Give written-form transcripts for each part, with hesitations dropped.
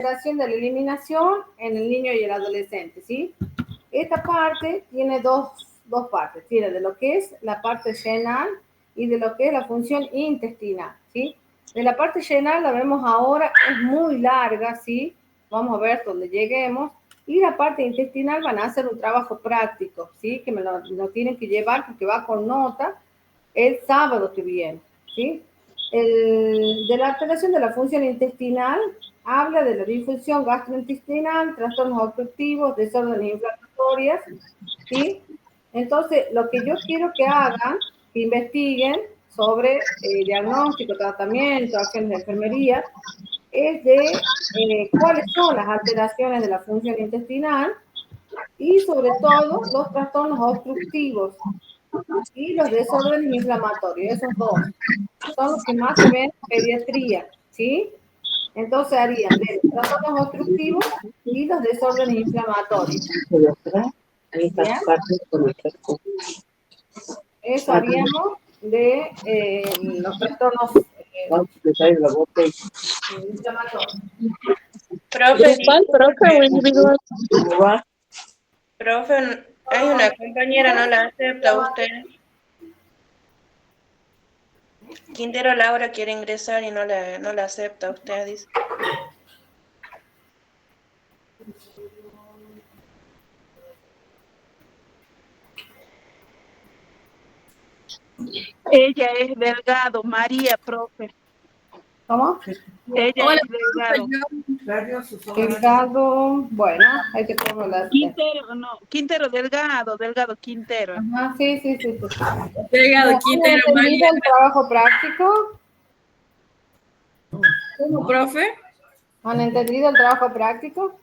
alteración de la eliminación en el niño y el adolescente, ¿sí? Esta parte tiene dos partes, tiene de lo que es la parte renal y de lo que es la función intestinal, ¿sí? De la parte renal la vemos ahora, es muy larga, ¿sí? Vamos a ver dónde lleguemos. Y la parte intestinal van a hacer un trabajo práctico, ¿sí? Que me lo tienen que llevar porque va con nota el sábado que viene, ¿sí? De la alteración de la función intestinal habla de la disfunción gastrointestinal, trastornos obstructivos, desórdenes inflamatorias, ¿sí? Entonces, lo que yo quiero que hagan, que investiguen sobre diagnóstico, tratamiento, acciones de enfermería, es de cuáles son las alteraciones de la función intestinal y sobre todo los trastornos obstructivos y los desórdenes inflamatorios. Esos dos son los que más se ven en pediatría, ¿sí? Entonces harían de los trastornos obstructivos y los desórdenes inflamatorios. ¿Bien? Eso haríamos de los trastornos inflamatorios. Profe, ¿Grupal, profe o individual? profe, hay una compañera, no la acepta usted. Quintero Laura quiere ingresar y no la acepta usted, dice. Ella es Delgado, María, profe. ¿Cómo? Ella Hola, es Delgado. Delgado, bueno, hay que ponerlo la... Quintero, no, Quintero Delgado, Quintero. Ajá, sí. Delgado ¿Han Quintero, entendido María. el trabajo práctico? ¿Cómo, profe? ¿Han entendido el trabajo práctico?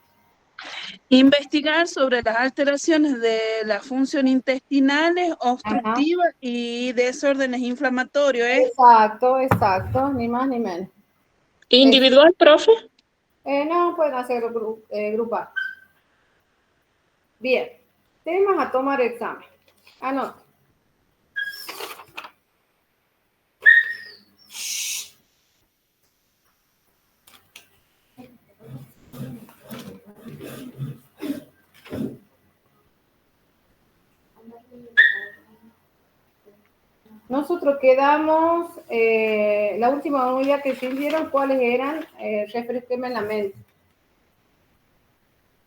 Investigar sobre las alteraciones de las funciones intestinales, Ajá. obstructivas y desórdenes inflamatorios, ¿eh? Exacto, ni más ni menos. ¿Individual, profe? No pueden hacer grupal. Bien, temas a tomar examen. Anota. Nosotros quedamos, la última unidad que sirvieron, ¿cuáles eran? Refresquenme en la mente.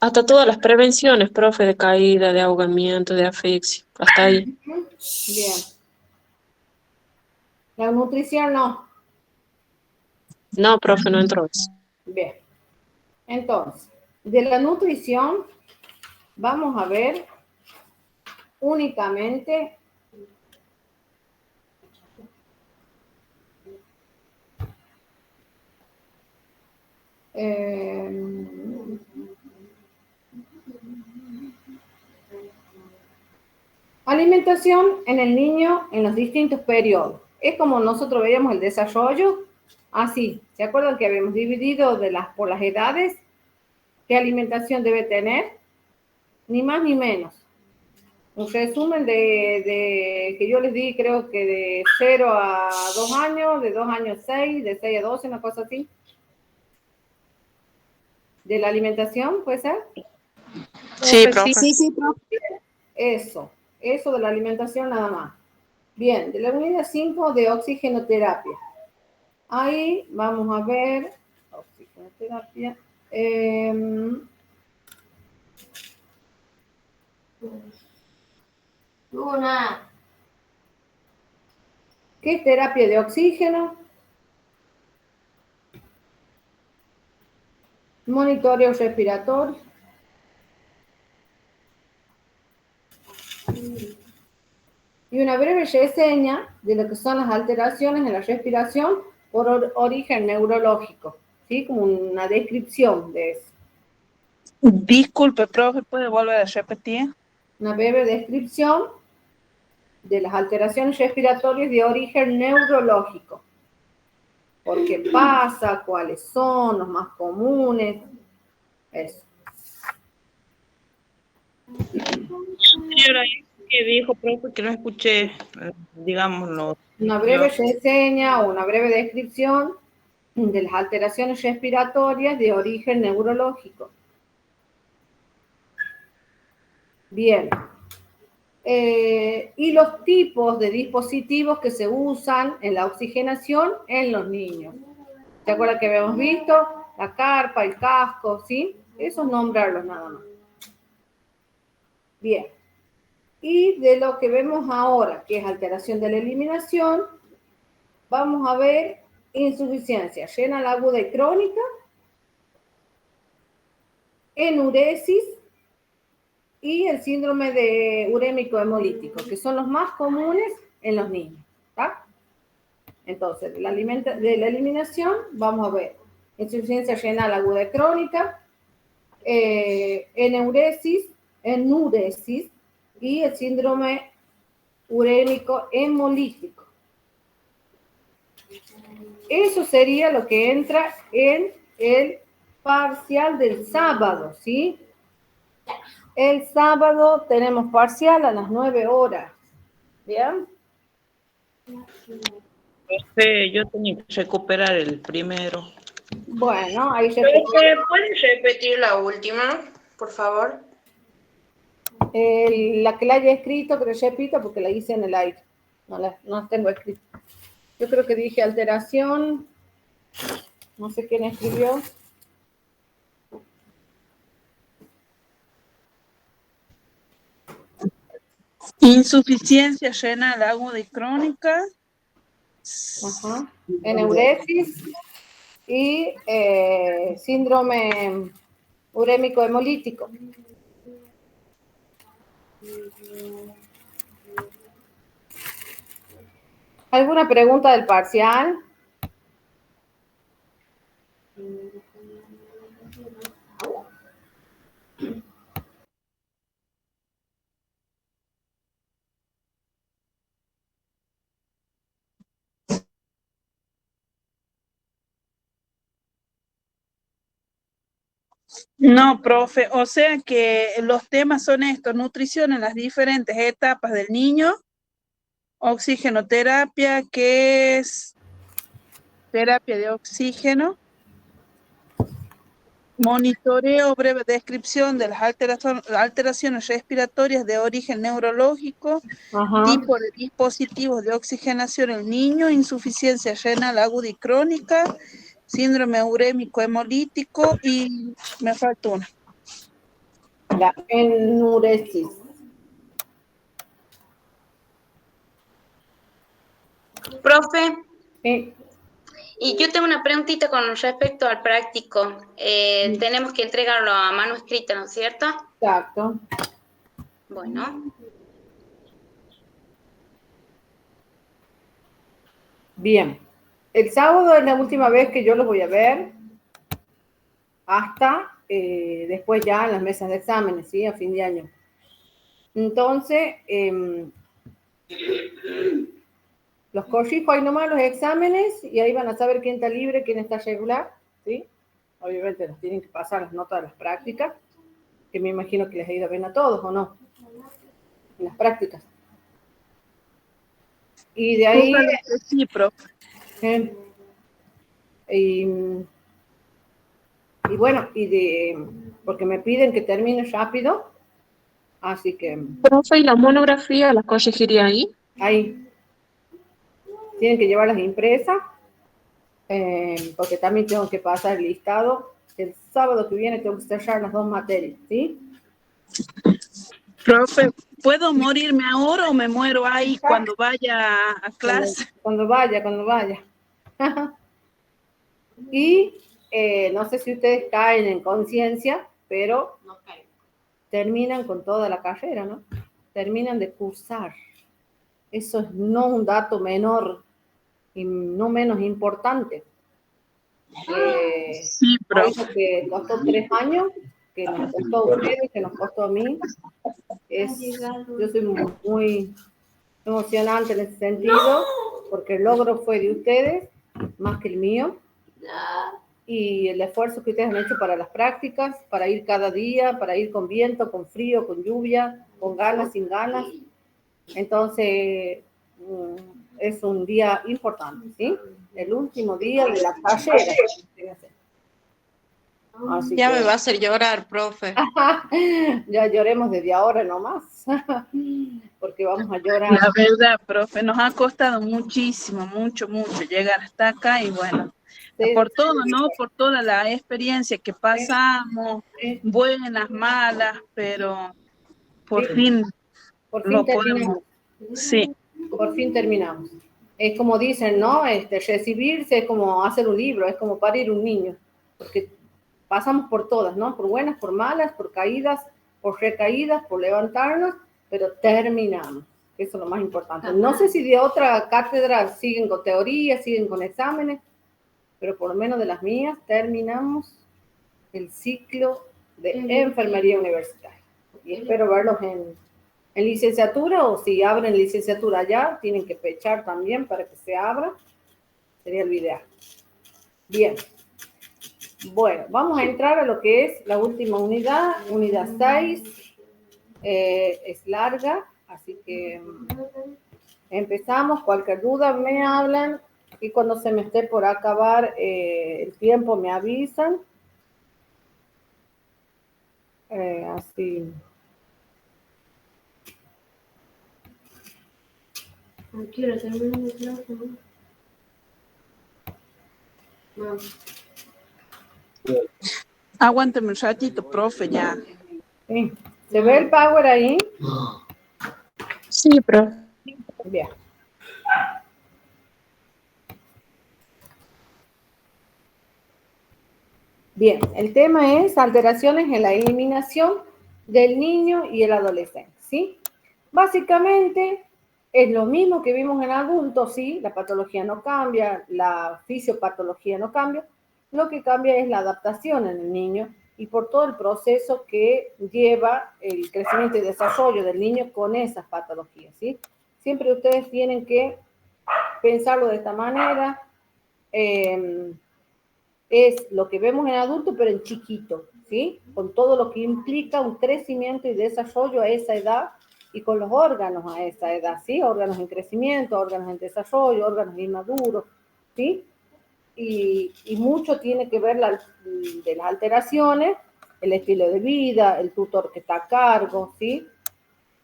Hasta todas las prevenciones, profe, de caída, de ahogamiento, de asfixia. Hasta ahí. Bien. La nutrición no. No, profe, no entró eso. Bien. Entonces, de la nutrición, vamos a ver únicamente alimentación en el niño en los distintos periodos. Es como nosotros veíamos el desarrollo, así. ¿Se acuerdan que habíamos dividido por las edades? ¿Qué alimentación debe tener? Ni más ni menos. Un resumen que yo les di, creo que de 0 a 2 años, de 2 años a 6, de 6 a 12, una cosa así. ¿De la alimentación, puede ser? Sí, profe. Sí, profe. Eso de la alimentación nada más. Bien, de la unidad 5 de oxigenoterapia. Ahí vamos a ver, oxigenoterapia. ¿Qué es terapia de oxígeno? Monitoreo respiratorio. Y una breve reseña de lo que son las alteraciones en la respiración por origen neurológico, ¿sí? Como una descripción de eso. Disculpe, profe, ¿puede volver a repetir? Una breve descripción de las alteraciones respiratorias de origen neurológico. ¿Por qué pasa? ¿Cuáles son los más comunes? Eso. Señora, ¿qué dijo, profe? Que no escuché, digámoslo. Una breve reseña o una breve descripción de las alteraciones respiratorias de origen neurológico. Bien. Y los tipos de dispositivos que se usan en la oxigenación en los niños. ¿Se acuerdan que habíamos visto? La carpa, el casco, ¿sí? Esos nombrarlos nada más. Bien. Y de lo que vemos ahora, que es alteración de la eliminación, vamos a ver insuficiencia renal aguda y crónica, enuresis y el síndrome de urémico hemolítico, que son los más comunes en los niños. ¿Está? Entonces, de la eliminación, vamos a ver insuficiencia renal aguda y crónica, enuresis y el síndrome urémico hemolítico. Eso sería lo que entra en el parcial del sábado, ¿sí? El sábado tenemos parcial a las 9 horas. ¿Bien? Yo tenía que recuperar el primero. Bueno, ahí se... ¿Puedes repetir la última, por favor? La que la haya escrito, que repito, porque la hice en el aire. No la tengo escrita. Yo creo que dije alteración. No sé quién escribió. Insuficiencia renal aguda y crónica. Ajá. Enuresis y síndrome urémico hemolítico. ¿Alguna pregunta del parcial? No, profe, o sea que los temas son estos: nutrición en las diferentes etapas del niño, oxigenoterapia, que es terapia de oxígeno, monitoreo, breve descripción de las alteraciones respiratorias de origen neurológico, Ajá. tipo de dispositivos de oxigenación en el niño, insuficiencia renal aguda y crónica, síndrome urémico hemolítico y me falta una. La enuresis. Profe, Sí. y yo tengo una preguntita con respecto al práctico. Tenemos que entregarlo a mano escrita, ¿no es cierto? Exacto. Bueno. Bien. El sábado es la última vez que yo los voy a ver hasta después ya en las mesas de exámenes, ¿sí? A fin de año. Entonces, los corrijo ahí nomás los exámenes y ahí van a saber quién está libre, quién está regular, ¿sí? Obviamente nos tienen que pasar las notas de las prácticas, que me imagino que les ha ido bien a todos, ¿o no? En las prácticas. Y de ahí... Sí, profe. Y bueno, porque me piden que termine rápido, así que Profe, ¿y la monografía la corregiría ahí? ahí tienen que llevarlas impresas, porque también tengo que pasar el listado. El sábado que viene tengo que cerrar las 2 materias, ¿sí? Profe, ¿puedo morirme ahora o me muero ahí cuando vaya a clase? Cuando vaya. Y no sé si ustedes caen en conciencia, pero terminan con toda la carrera, ¿no? Terminan de cursar. Eso es no un dato menor y no menos importante. Sí, profe. Algo que costó 3 años, que nos costó a ustedes, que nos costó a mí. Yo soy muy emocionante en ese sentido, porque el logro fue de ustedes, más que el mío. Y el esfuerzo que ustedes han hecho para las prácticas, para ir cada día, para ir con viento, con frío, con lluvia, con ganas, sin ganas. Entonces, es un día importante, ¿sí? El último día de la carrera. Así Ya que me va a hacer llorar, profe. ya lloremos desde ahora nomás, porque vamos a llorar. La verdad, profe, nos ha costado muchísimo, mucho llegar hasta acá y bueno, Sí, por todo, ¿no? Por toda la experiencia que pasamos, sí, buenas, malas, pero por sí, fin por fin lo podemos. terminamos. Sí, Por fin terminamos. Es como dicen, ¿no? Recibirse es como hacer un libro, es como parir un niño, porque pasamos por todas, ¿no? Por buenas, por malas, por caídas, por recaídas, por levantarnos, pero terminamos. Eso es lo más importante. No sé si de otra cátedra siguen con teoría, siguen con exámenes, pero por lo menos de las mías terminamos el ciclo de enfermería universitaria. Y espero verlos en licenciatura, o si abren licenciatura ya, tienen que fechar también para que se abra. Sería el ideal. Bien. Bueno, vamos a entrar a lo que es la última unidad, unidad 6. Es larga, así que empezamos. Cualquier duda me hablan y cuando se me esté por acabar el tiempo me avisan. Así. Quiero terminar mi clase, ¿no? No. aguántame un ratito, profe, ya. Sí. ¿Se ve el power ahí? Sí, profe. Bien. Bien, el tema es alteraciones en la eliminación del niño y el adolescente, ¿sí? Básicamente es lo mismo que vimos en adultos, ¿sí? La patología no cambia, la fisiopatología no cambia, lo que cambia es la adaptación en el niño y por todo el proceso que lleva el crecimiento y desarrollo del niño con esas patologías, ¿sí? Siempre ustedes tienen que pensarlo de esta manera. Es lo que vemos en adulto, pero en chiquito, ¿sí? Con todo lo que implica un crecimiento y desarrollo a esa edad y con los órganos a esa edad, ¿sí? Órganos en crecimiento, órganos en desarrollo, órganos inmaduros, ¿sí? Y mucho tiene que ver de las alteraciones, el estilo de vida, el tutor que está a cargo, ¿sí?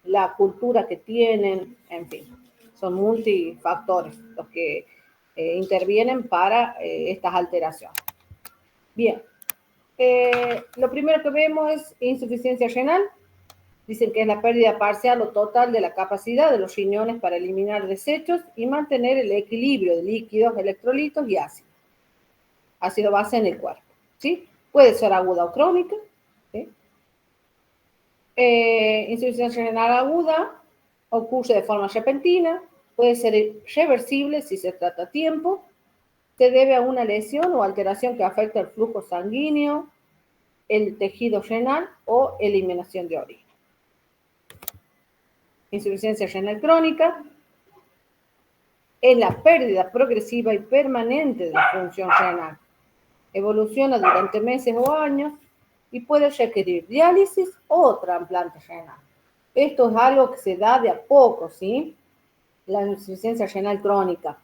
La cultura que tienen, en fin, son multifactores los que intervienen para estas alteraciones. Bien, lo primero que vemos es insuficiencia renal. Dicen que es la pérdida parcial o total de la capacidad de los riñones para eliminar desechos y mantener el equilibrio de líquidos, electrolitos y ácido. Ácido base en el cuerpo, ¿sí? Puede ser aguda o crónica, ¿sí? Insuficiencia renal aguda ocurre de forma repentina, puede ser reversible si se trata a tiempo, se debe a una lesión o alteración que afecta el flujo sanguíneo, el tejido renal o eliminación de orina. Insuficiencia renal crónica es la pérdida progresiva y permanente de la función renal. Evoluciona durante meses o años y puede requerir diálisis o trasplante renal. Esto es algo que se da de a poco, ¿sí? La insuficiencia renal crónica.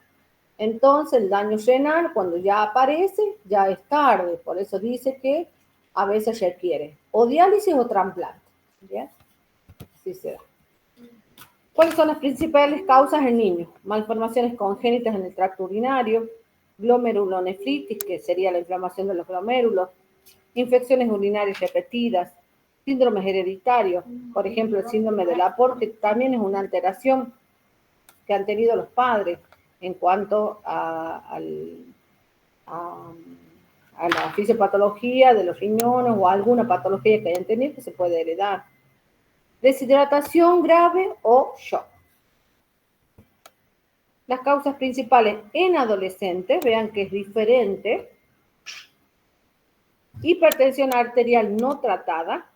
Entonces, el daño renal, cuando ya aparece, ya es tarde. Por eso dice que a veces requiere o diálisis o trasplante. ¿Bien? Así se da. ¿Cuáles son las principales causas en niños? Malformaciones congénitas en el tracto urinario, glomerulonefritis, que sería la inflamación de los glomérulos, infecciones urinarias repetidas, síndromes hereditarios, por ejemplo, el síndrome de Laporte, que también es una alteración que han tenido los padres en cuanto a la fisiopatología de los riñones o alguna patología que hayan tenido que se puede heredar. Deshidratación grave o shock. Las causas principales en adolescentes, vean que es diferente. Hipertensión arterial no tratada,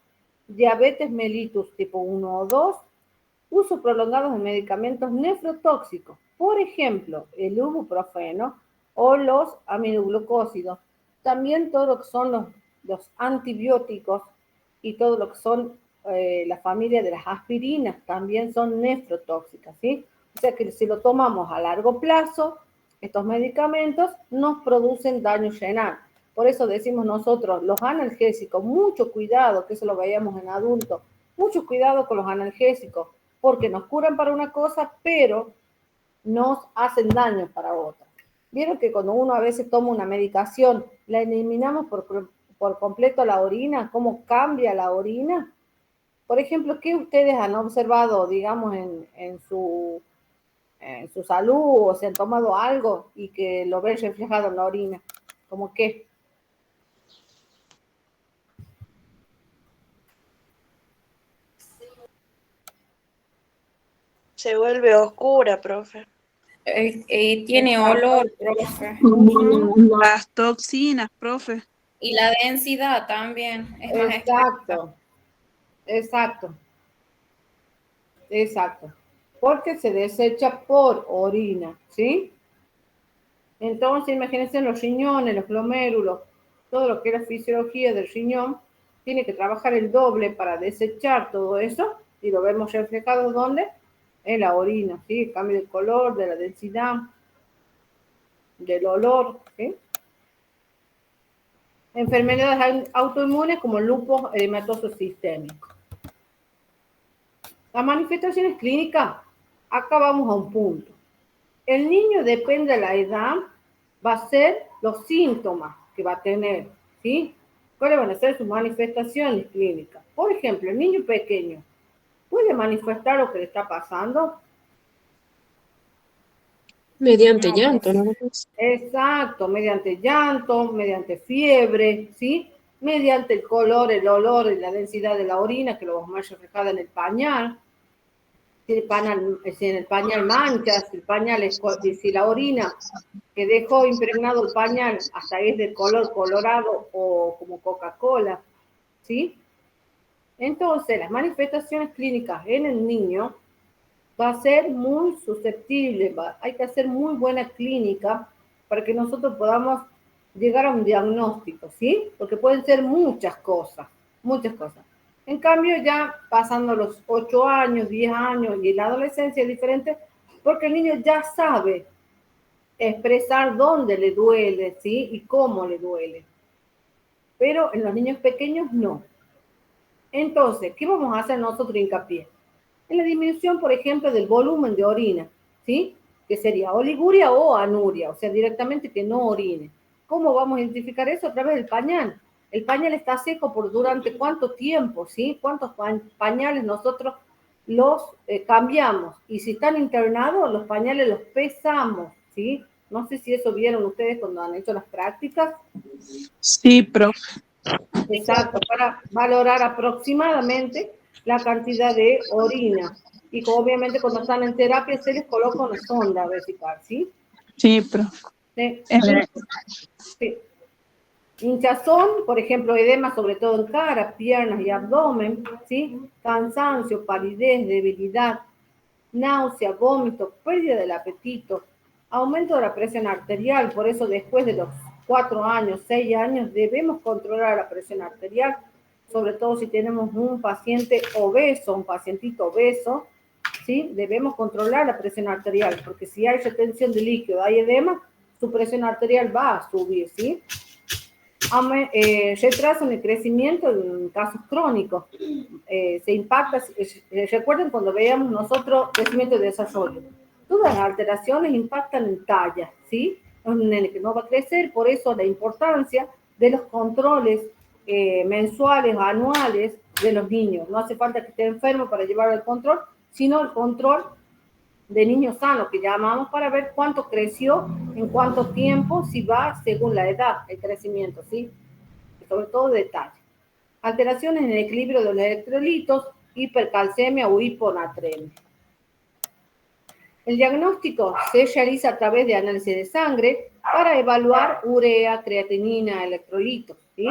diabetes mellitus tipo 1 o 2, uso prolongado de medicamentos nefrotóxicos, por ejemplo, el ibuprofeno o los aminoglucósidos. También todo lo que son los antibióticos y todo lo que son la familia de las aspirinas también son nefrotóxicas, ¿sí? O sea que si lo tomamos a largo plazo, estos medicamentos nos producen daño renal. Por eso decimos nosotros, los analgésicos, mucho cuidado, que eso lo veíamos en adultos, mucho cuidado con los analgésicos, porque nos curan para una cosa, pero nos hacen daño para otra. Vieron que cuando uno a veces toma una medicación, la eliminamos por completo la orina, cómo cambia la orina. Por ejemplo, ¿qué ustedes han observado, digamos, en su salud o se han tomado algo y que lo ven reflejado en la orina? ¿Cómo qué? Se vuelve oscura, profe. Tiene olor, profe. Las toxinas, profe. Y la densidad también es más Exacto, exacto, exacto. Porque se desecha por orina, ¿sí? Entonces, imagínense los riñones, los glomérulos, todo lo que es la fisiología del riñón, tiene que trabajar el doble para desechar todo eso, y lo vemos reflejado ¿dónde? En la orina, ¿sí? El cambio del color, de la densidad, del olor, ¿sí? Enfermedades autoinmunes como el lupus eritematoso sistémico. Las manifestaciones clínicas, acá vamos a un punto. El niño, depende de la edad, va a ser los síntomas que va a tener, ¿sí? ¿Cuáles van a ser sus manifestaciones clínicas? Por ejemplo, el niño pequeño puede manifestar lo que le está pasando. Mediante llanto, ¿no? Exacto, mediante llanto, mediante fiebre, ¿sí? Mediante el color, el olor y la densidad de la orina, que lo vamos a ver reflejada en el pañal. Si en el pañal manchas, si el pañal es, si la orina que dejó impregnado el pañal hasta es de color colorado o como Coca-Cola, ¿sí? Entonces, las manifestaciones clínicas en el niño va a ser muy susceptible, hay que hacer muy buena clínica para que nosotros podamos llegar a un diagnóstico, ¿sí? Porque pueden ser muchas cosas, muchas cosas. En cambio, ya pasando los 8 años, 10 años y la adolescencia es diferente, porque el niño ya sabe expresar dónde le duele, ¿sí? Y cómo le duele. Pero en los niños pequeños no. Entonces, ¿qué vamos a hacer nosotros hincapié? En la disminución, por ejemplo, del volumen de orina, ¿sí? Que sería oliguria o anuria, o sea, directamente que no orine. ¿Cómo vamos a identificar eso? A través del pañal. El pañal está seco por durante cuánto tiempo, ¿sí? ¿Cuántos pañales nosotros los cambiamos? Y si están internados, los pañales los pesamos, ¿sí? No sé si eso vieron ustedes cuando han hecho las prácticas. Sí, profe. Exacto, para valorar aproximadamente la cantidad de orina. Y obviamente cuando están en terapia se les coloca una sonda vesical, ¿sí? Sí, profe. Sí. Sí. Hinchazón, por ejemplo, edema sobre todo en cara, piernas y abdomen, ¿sí? Cansancio, palidez, debilidad, náusea, vómito, pérdida del apetito, aumento de la presión arterial. Por eso después de los 4 años, 6 años, debemos controlar la presión arterial, sobre todo si tenemos un paciente obeso, un pacientito obeso, ¿sí? Debemos controlar la presión arterial, porque si hay retención de líquido, hay edema, su presión arterial va a subir, ¿sí? Retraso en el crecimiento en casos crónicos. Se impacta, recuerden cuando veíamos nosotros crecimiento y desarrollo. Todas las alteraciones impactan en talla, ¿sí? Es un nene que no va a crecer, por eso la importancia de los controles mensuales, anuales de los niños. No hace falta que esté enfermo para llevar el control, sino el control de niños sanos, que llamamos para ver cuánto creció, en cuánto tiempo, si va según la edad, el crecimiento, ¿sí? Sobre todo detalle. Alteraciones en el equilibrio de los electrolitos, hipercalcemia o hiponatremia. El diagnóstico se realiza a través de análisis de sangre para evaluar urea, creatinina, electrolitos, ¿sí?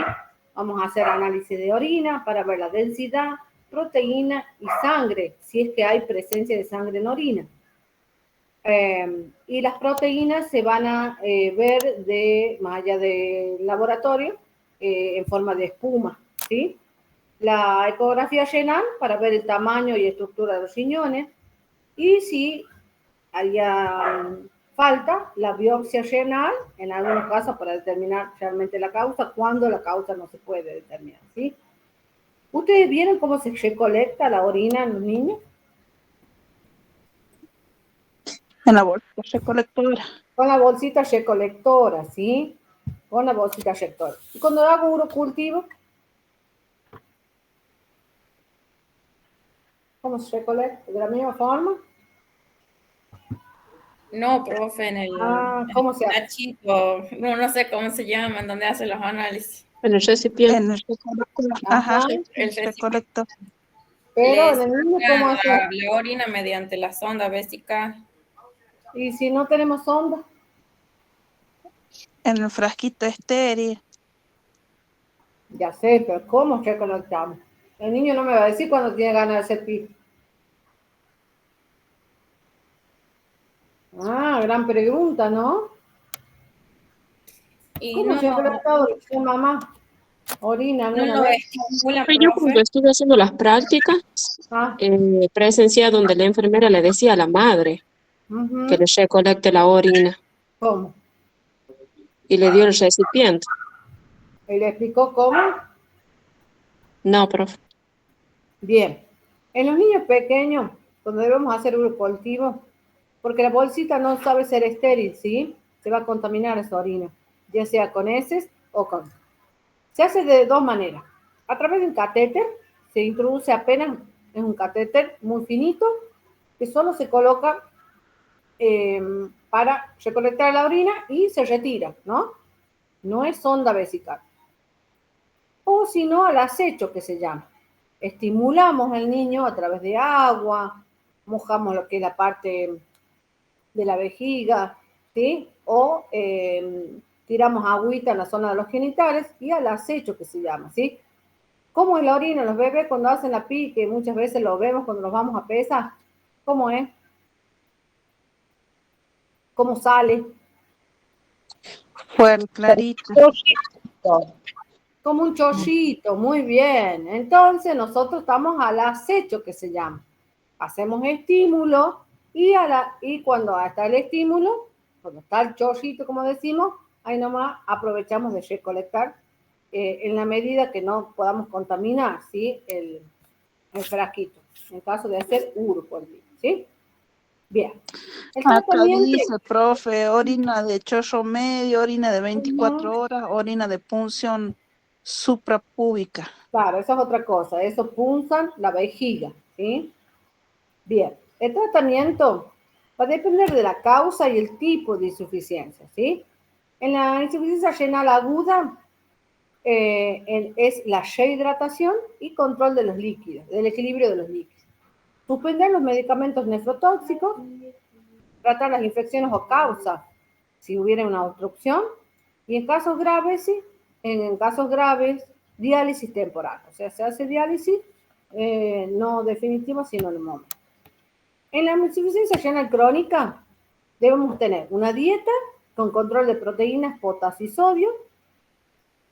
Vamos a hacer análisis de orina para ver la densidad, proteína y sangre, si es que hay presencia de sangre en orina. Y las proteínas se van a ver más allá del laboratorio en forma de espuma, ¿sí? La ecografía renal para ver el tamaño y estructura de los riñones, y si haría falta la biopsia renal, en algunos casos para determinar realmente la causa, cuando la causa no se puede determinar, ¿sí? ¿Ustedes vieron cómo se recolecta la orina en los niños? En la bolsa recolectora. Con la bolsita recolectora, ¿sí? Con la bolsita recolectora. Y cuando hago urocultivo, ¿cómo se recolecta? ¿De la misma forma? No, profe, en el ¿Cómo se hace? tachito, no sé cómo se llama, en donde hace los análisis. En el recipiente. En el recolector. Ajá. Ajá, El el recolector. Pero Les en el niño, ¿cómo hace? la orina mediante la sonda vesical. Y si no tenemos sonda, En el frasquito estéril. ya sé, pero ¿cómo recolectamos? El niño no me va a decir cuando tiene ganas de hacer pis. Gran pregunta, ¿no? Y ¿Cómo no, se ha recolectado su mamá? Orina, no alguna lo vez. estimula, Yo cuando profe. estuve haciendo las prácticas, Ah, presencié donde la enfermera le decía a la madre que ujú. le recolecte la orina ¿Cómo? y le dio el recipiente. ¿Y le explicó cómo? No, profe. Bien. En los niños pequeños, cuando debemos hacer urocultivo, porque la bolsita no sabe ser estéril, ¿sí? Se va a contaminar esa orina, ya sea con heces o con... Se hace de dos maneras. A través de un catéter, se introduce apenas, es un catéter muy finito, que solo se coloca para recolectar la orina y se retira, ¿no? No es sonda vesical. O si no, al acecho que se llama. Estimulamos al niño a través de agua, mojamos lo que es la parte de la vejiga, ¿sí? O tiramos agüita en la zona de los genitales y al acecho que se llama, ¿sí? ¿Cómo es la orina? Los bebés cuando hacen la pi, que muchas veces lo vemos cuando nos vamos a pesar, ¿cómo es? ¿Cómo sale? Fuerte, clarito. Como un chorrito, muy bien. Entonces nosotros estamos al acecho que se llama. Hacemos estímulo y cuando está el estímulo, cuando está el chorrito, como decimos, ahí nomás aprovechamos de recolectar en la medida que no podamos contaminar, ¿sí? El frasquito, en caso de hacer urocultivo, ¿sí? Bien. El Acá tratamiento... dice, profe, orina de chorro medio, orina de 24 horas, orina de punción suprapúbica. Claro, esa es otra cosa. Eso punzan la vejiga, ¿sí? Bien. El tratamiento va a depender de la causa y el tipo de insuficiencia, ¿sí? En la insuficiencia renal aguda es la rehidratación y control de los líquidos, del equilibrio de los líquidos. Suspender los medicamentos nefrotóxicos, tratar las infecciones o causas si hubiera una obstrucción, y en casos graves, sí, en casos graves, diálisis temporal. O sea, se hace diálisis, no definitiva, sino en el momento. En la insuficiencia renal crónica debemos tener una dieta con control de proteínas, potasio y sodio,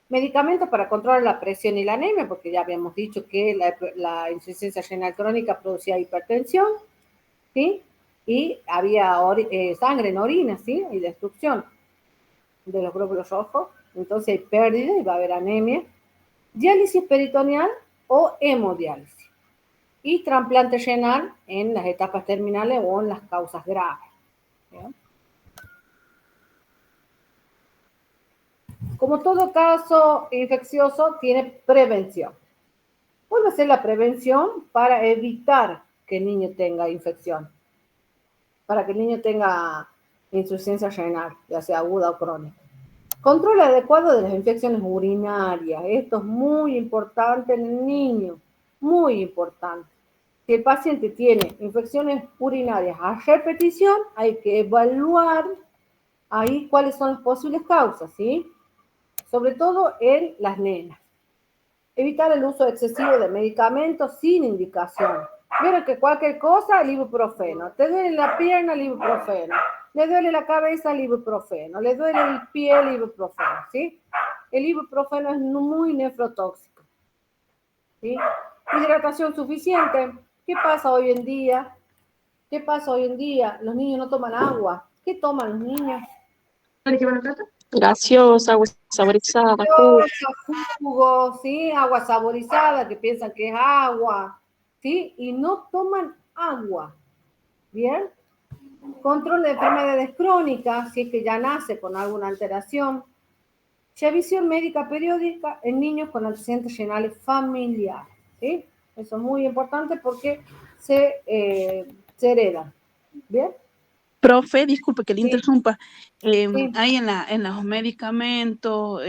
medicamentos para controlar la presión y la anemia, porque ya habíamos dicho que la insuficiencia renal crónica producía hipertensión, ¿sí? Y había sangre en orina, ¿sí? Y destrucción de los glóbulos rojos, entonces hay pérdida y va a haber anemia, diálisis peritoneal o hemodiálisis, y trasplante renal en las etapas terminales o en las causas graves. ¿Sí? Como todo caso infeccioso, tiene prevención. ¿Cuál va a ser la prevención para evitar que el niño tenga infección? Para que el niño tenga insuficiencia renal, ya sea aguda o crónica. Control adecuado de las infecciones urinarias. Esto es muy importante en el niño, muy importante. Si el paciente tiene infecciones urinarias a repetición, hay que evaluar ahí cuáles son las posibles causas, ¿sí? Sobre todo en las nenas. Evitar el uso excesivo de medicamentos sin indicación. Vieron que cualquier cosa, el ibuprofeno. Te duele la pierna, el ibuprofeno. Le duele la cabeza, el ibuprofeno. Le duele el pie, el ibuprofeno, ¿sí? El ibuprofeno es muy nefrotóxico, ¿sí? Hidratación suficiente. ¿Qué pasa hoy en día? ¿Qué pasa hoy en día? Los niños no toman agua. ¿Qué toman los niños? Gaseosa, agua saborizada, jugo. Jugo, ¿sí? Agua saborizada, que piensan que es agua, ¿sí? Y no toman agua, ¿bien? Control de enfermedades crónicas, si es que ya nace con alguna alteración. Revisión médica periódica en niños con antecedentes renales familiares, ¿sí? Eso es muy importante porque se heredan, ¿bien? Profe, disculpe que le Sí, interrumpa. sí. Hay en los medicamentos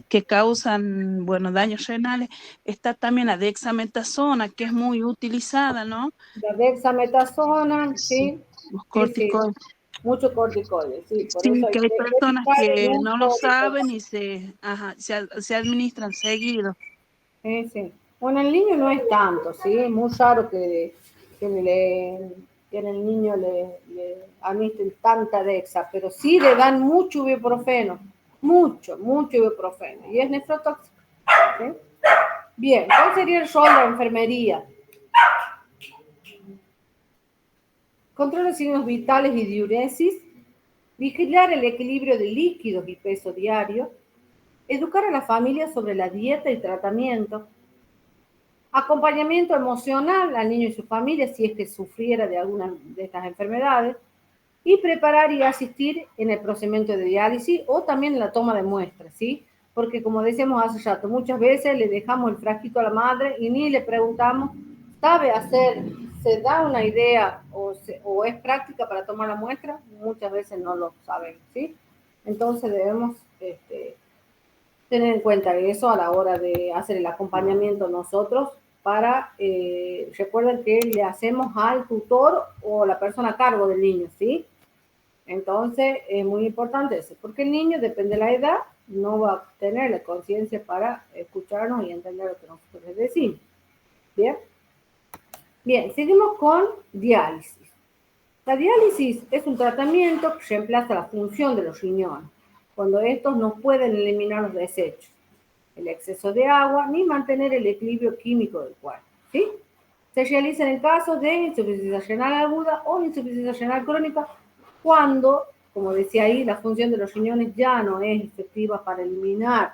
que causan, bueno, daños renales, está también la dexametasona, que es muy utilizada, ¿no? La dexametasona, Sí, ¿sí? los Sí, sí. corticoides. Mucho corticoides, sí. Por Sí, eso hay que hay que personas evitar el que no lo uso de saben cosas. y se administran seguido. Sí, sí. Bueno, el niño no es tanto, ¿sí? Es muy raro que en el niño le administren tanta dexa, pero sí le dan mucho ibuprofeno, mucho ibuprofeno, y es nefrotóxico, ¿sí? Bien, ¿cuál sería el rol de la enfermería? Control de signos vitales y diuresis, vigilar el equilibrio de líquidos y peso diario, educar a la familia sobre la dieta y tratamiento, acompañamiento emocional al niño y su familia si es que sufriera de alguna de estas enfermedades, y preparar y asistir en el procedimiento de diálisis o también en la toma de muestras, ¿sí? Porque como decíamos hace rato, muchas veces le dejamos el frasquito a la madre y ni le preguntamos, ¿sabe hacer, se da una idea o es práctica para tomar la muestra? Muchas veces no lo saben, ¿sí? Entonces debemos tener en cuenta eso a la hora de hacer el acompañamiento nosotros para, recuerden que le hacemos al tutor o la persona a cargo del niño, ¿sí? Entonces es muy importante eso, porque el niño, depende de la edad, no va a tener la conciencia para escucharnos y entender lo que nosotros les decimos. ¿Bien? Bien, seguimos con diálisis. La diálisis es un tratamiento que reemplaza la función de los riñones, cuando estos no pueden eliminar los desechos, el exceso de agua, ni mantener el equilibrio químico del cuerpo, ¿sí? Se realiza en casos de insuficiencia renal aguda o insuficiencia renal crónica, cuando, como decía ahí, la función de los riñones ya no es efectiva para eliminar.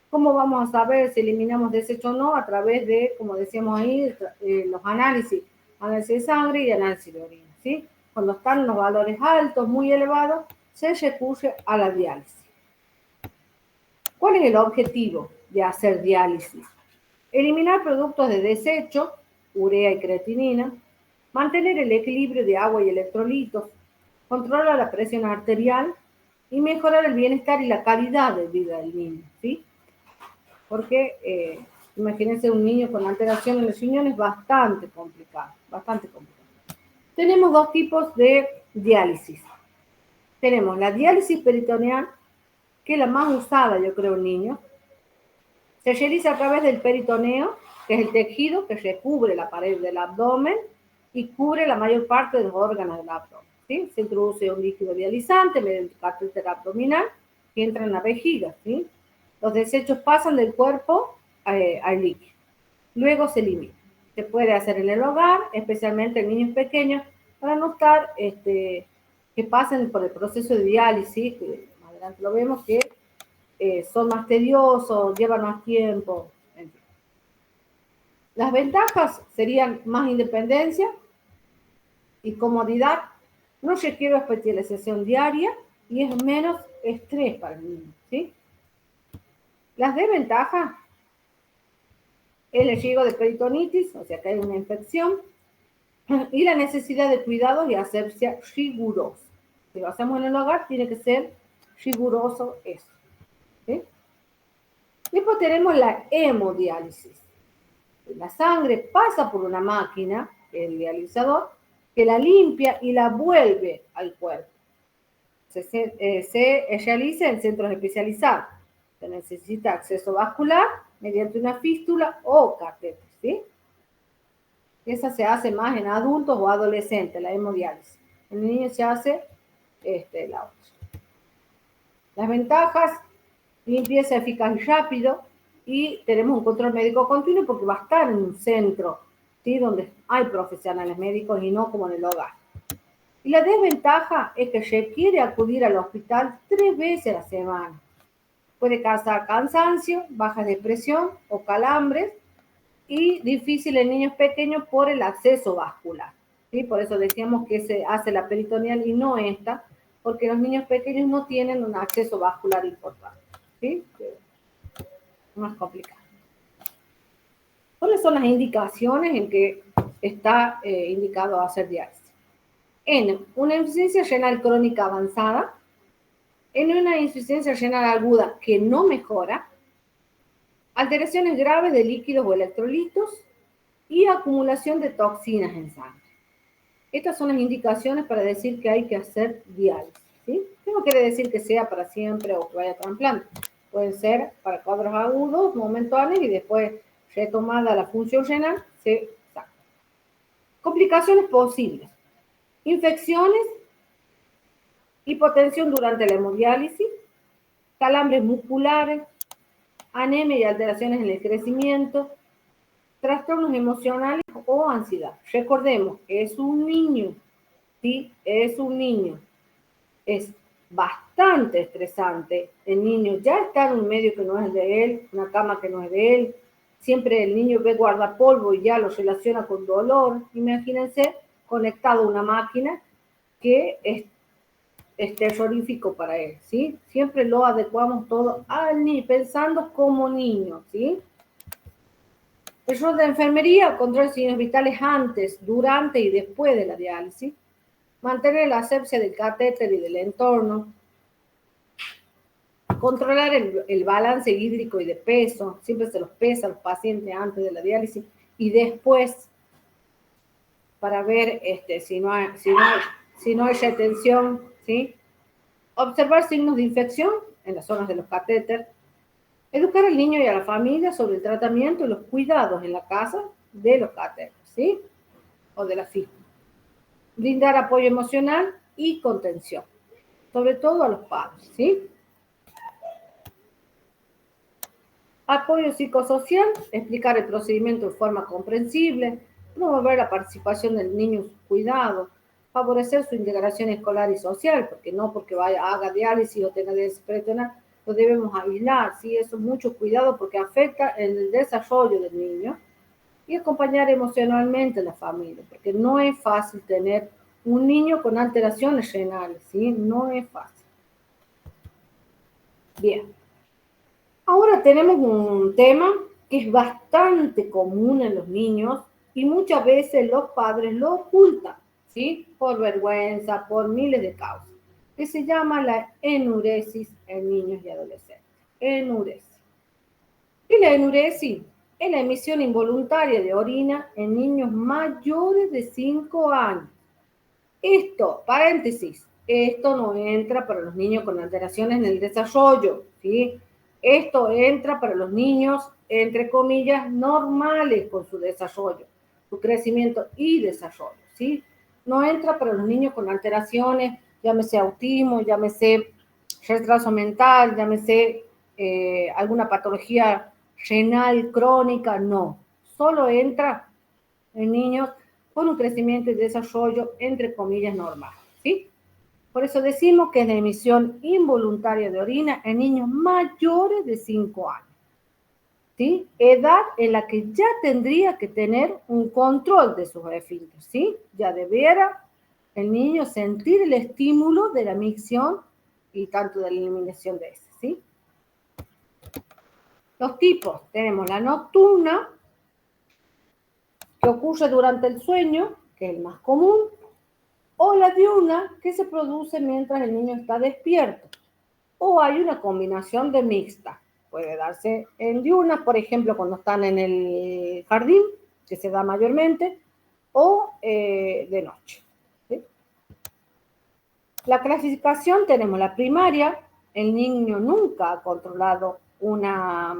¿Cómo vamos a saber si eliminamos desecho o no? A través de, como decíamos ahí, los análisis de sangre y análisis de orina, ¿sí? Cuando están los valores altos, muy elevados, se recurre a la diálisis. ¿Cuál es el objetivo de hacer diálisis? Eliminar productos de desecho, urea y creatinina, mantener el equilibrio de agua y electrolitos, controlar la presión arterial y mejorar el bienestar y la calidad de vida del niño, ¿sí? Porque imagínense un niño con alteración en los riñones bastante complicado, bastante complicado. Tenemos dos tipos de diálisis. Tenemos la diálisis peritoneal, que es la más usada, yo creo, en niños. Se realiza a través del peritoneo, que es el tejido que recubre la pared del abdomen y cubre la mayor parte de los órganos del abdomen, ¿sí? Se introduce un líquido dializante mediante catéter abdominal que entra en la vejiga, ¿sí? Los desechos pasan del cuerpo al líquido. Luego se elimina. Se puede hacer en el hogar, especialmente en niños pequeños, para no estar que pasen por el proceso de diálisis, que más adelante lo vemos, que son más tediosos, llevan más tiempo. En fin. Las ventajas serían más independencia y comodidad, no requiere especialización diaria y es menos estrés para el niño, ¿sí? Las desventajas, el riesgo de peritonitis, o sea que hay una infección, y la necesidad de cuidados y asepsia rigurosa. Si lo hacemos en el hogar, tiene que ser riguroso eso, ¿sí? Después tenemos la hemodiálisis. La sangre pasa por una máquina, el dializador, que la limpia y la vuelve al cuerpo. Se realiza en centros especializados. Se necesita acceso vascular mediante una fístula o catéter, ¿sí? Esa se hace más en adultos o adolescentes, la hemodiálisis. En niños se hace la otra. Las ventajas: limpieza eficaz y rápido, y tenemos un control médico continuo porque va a estar en un centro ¿sí? Donde hay profesionales médicos y no como en el hogar. Y la desventaja es que requiere acudir al hospital 3 veces a la semana. Puede causar cansancio, bajas de presión o calambres y difícil en niños pequeños por el acceso vascular. ¿Sí? Por eso decíamos que se hace la peritoneal y no esta, porque los niños pequeños no tienen un acceso vascular importante. ¿Sí? Más complicado. ¿Cuáles son las indicaciones en que está indicado hacer diálisis? En una insuficiencia renal crónica avanzada, en una insuficiencia renal aguda que no mejora, alteraciones graves de líquidos o electrolitos y acumulación de toxinas en sangre. Estas son las indicaciones para decir que hay que hacer diálisis. ¿Sí? No quiere decir que sea para siempre o que vaya a trasplante. Pueden ser para cuadros agudos, momentáneos y después retomada la función renal, se saca. Complicaciones posibles. Infecciones, hipotensión durante la hemodiálisis, calambres musculares, anemia y alteraciones en el crecimiento, trastornos emocionales o ansiedad. Recordemos, es un niño, ¿sí? Es un niño. Es bastante estresante. El niño ya está en un medio que no es de él, una cama que no es de él. Siempre el niño ve guardapolvo y ya lo relaciona con dolor. Imagínense conectado a una máquina que es terrorífico para él, ¿sí? Siempre lo adecuamos todo al niño, pensando como niño, ¿sí? El rol de enfermería, control de signos vitales antes, durante y después de la diálisis. Mantener la asepsia del catéter y del entorno. Controlar el balance hídrico y de peso. Siempre se los pesa a los pacientes antes de la diálisis y después para ver si no hay retención, ¿sí? Observar signos de infección en las zonas de los catéteres. Educar al niño y a la familia sobre el tratamiento y los cuidados en la casa de los catéteres, ¿sí? O de la fija. Brindar apoyo emocional y contención, sobre todo a los padres, ¿sí? Apoyo psicosocial, explicar el procedimiento de forma comprensible, promover la participación del niño en su cuidado, favorecer su integración escolar y social, porque no porque haga diálisis o tenga diálisis peritoneal, lo debemos aislar, ¿sí? Eso mucho cuidado porque afecta el desarrollo del niño, y acompañar emocionalmente a la familia, porque no es fácil tener un niño con alteraciones renales, ¿sí? No es fácil. Bien. Ahora tenemos un tema que es bastante común en los niños y muchas veces los padres lo ocultan, ¿sí? Por vergüenza, por miles de causas, que se llama la enuresis en niños y adolescentes. Enuresis. ¿Qué es la enuresis? Es la emisión involuntaria de orina en niños mayores de 5 años. Esto, paréntesis, esto no entra para los niños con alteraciones en el desarrollo, ¿sí? Esto entra para los niños, entre comillas, normales con su desarrollo, su crecimiento y desarrollo, ¿sí? No entra para los niños con alteraciones, llámese autismo, llámese retraso mental, llámese alguna patología renal crónica, no. Solo entra en niños con un crecimiento y desarrollo, entre comillas, normal, ¿sí? Por eso decimos que es la emisión involuntaria de orina en niños mayores de 5 años, ¿sí? Edad en la que ya tendría que tener un control de sus esfínteres, ¿sí? Ya debiera el niño sentir el estímulo de la micción y tanto de la eliminación de ese, ¿sí? Los tipos, tenemos la nocturna, que ocurre durante el sueño, que es el más común, o la diurna, que se produce mientras el niño está despierto. O hay una combinación de mixta. Puede darse en diurna, por ejemplo, cuando están en el jardín, que se da mayormente, o de noche, ¿sí? La clasificación, tenemos la primaria, el niño nunca ha controlado una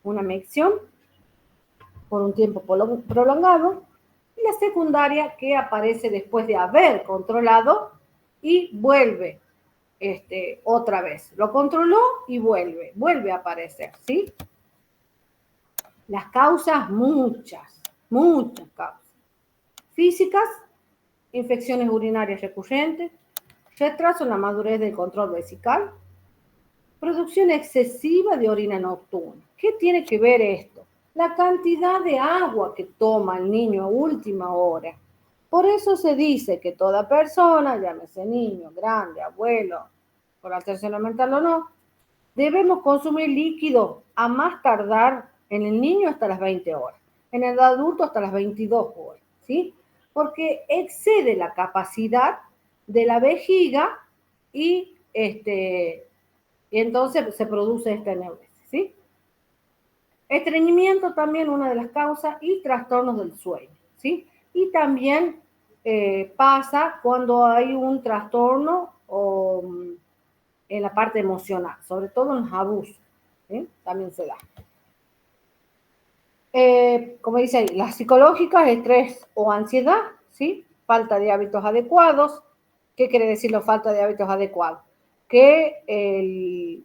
micción por un tiempo prolongado, y la secundaria, que aparece después de haber controlado y vuelve otra vez. Lo controló y vuelve a aparecer, ¿sí? Las causas, muchas. muchas causas. Físicas, infecciones urinarias recurrentes, retraso en la madurez del control vesical, producción excesiva de orina nocturna. ¿Qué tiene que ver esto? La cantidad de agua que toma el niño a última hora. Por eso se dice que toda persona, llámese niño, grande, abuelo, por alteración mental o no, debemos consumir líquido a más tardar en el niño hasta las 20 horas, en el adulto hasta las 22 horas, ¿sí? Porque excede la capacidad de la vejiga y entonces se produce esta eneuresis, ¿sí? Estreñimiento también una de las causas y trastornos del sueño, ¿sí? Y también pasa cuando hay un trastorno en la parte emocional, sobre todo en los abusos, ¿sí? También se da. Como dice ahí, las psicológicas, estrés o ansiedad, ¿sí? Falta de hábitos adecuados. ¿Qué quiere decir la falta de hábitos adecuados? Que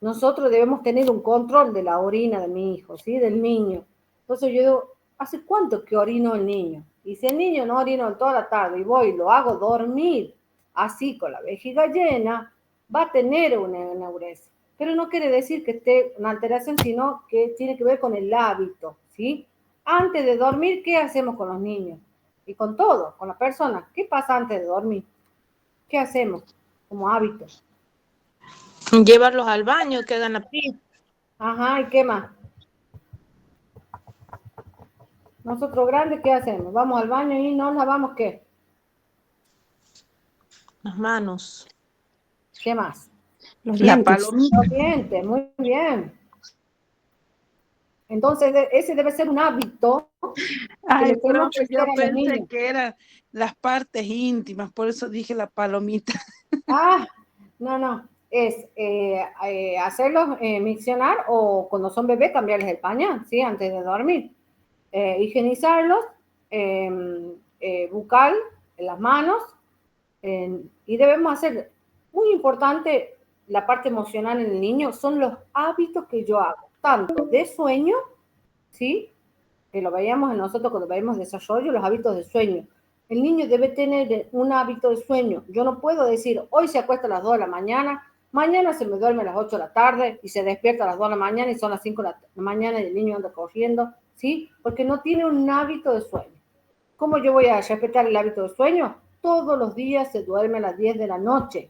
nosotros debemos tener un control de la orina de mi hijo, ¿sí? Del niño. Entonces yo digo, ¿hace cuánto que orino el niño? Y si el niño no orino toda la tarde y voy y lo hago dormir así con la vejiga llena, va a tener una eneuresis. Pero no quiere decir que esté una alteración, sino que tiene que ver con el hábito, ¿sí? Antes de dormir, ¿qué hacemos con los niños? Y con todo, con las personas. ¿Qué pasa antes de dormir? ¿Qué hacemos como hábito? Llevarlos al baño, que hagan la pis. Ajá, ¿y qué más? Nosotros grandes, ¿qué hacemos? Vamos al baño y no lavamos, ¿qué? Las manos. ¿Qué más? Los La dientes. palomita. Los dientes, muy bien. Entonces, ese debe ser un hábito que Ay, le tenemos profe, que yo hacer a los pensé niños. que eran las partes íntimas, por eso dije la palomita. Ah, no. Es hacerlos miccionar o cuando son bebés cambiarles el pañal, ¿sí? Antes de dormir. Higienizarlos, bucal en las manos, y debemos hacer, muy importante, la parte emocional en el niño, son los hábitos que yo hago, tanto de sueño, ¿sí? Que lo veíamos en nosotros cuando veíamos desarrollo, los hábitos de sueño. El niño debe tener un hábito de sueño. Yo no puedo decir, hoy se acuesta a las 2 de la mañana, mañana se me duerme a las 8 de la tarde y se despierta a las 2 de la mañana y son las 5 de la mañana y el niño anda corriendo, ¿sí? Porque no tiene un hábito de sueño. ¿Cómo yo voy a respetar el hábito de sueño? Todos los días se duerme a las 10 de la noche.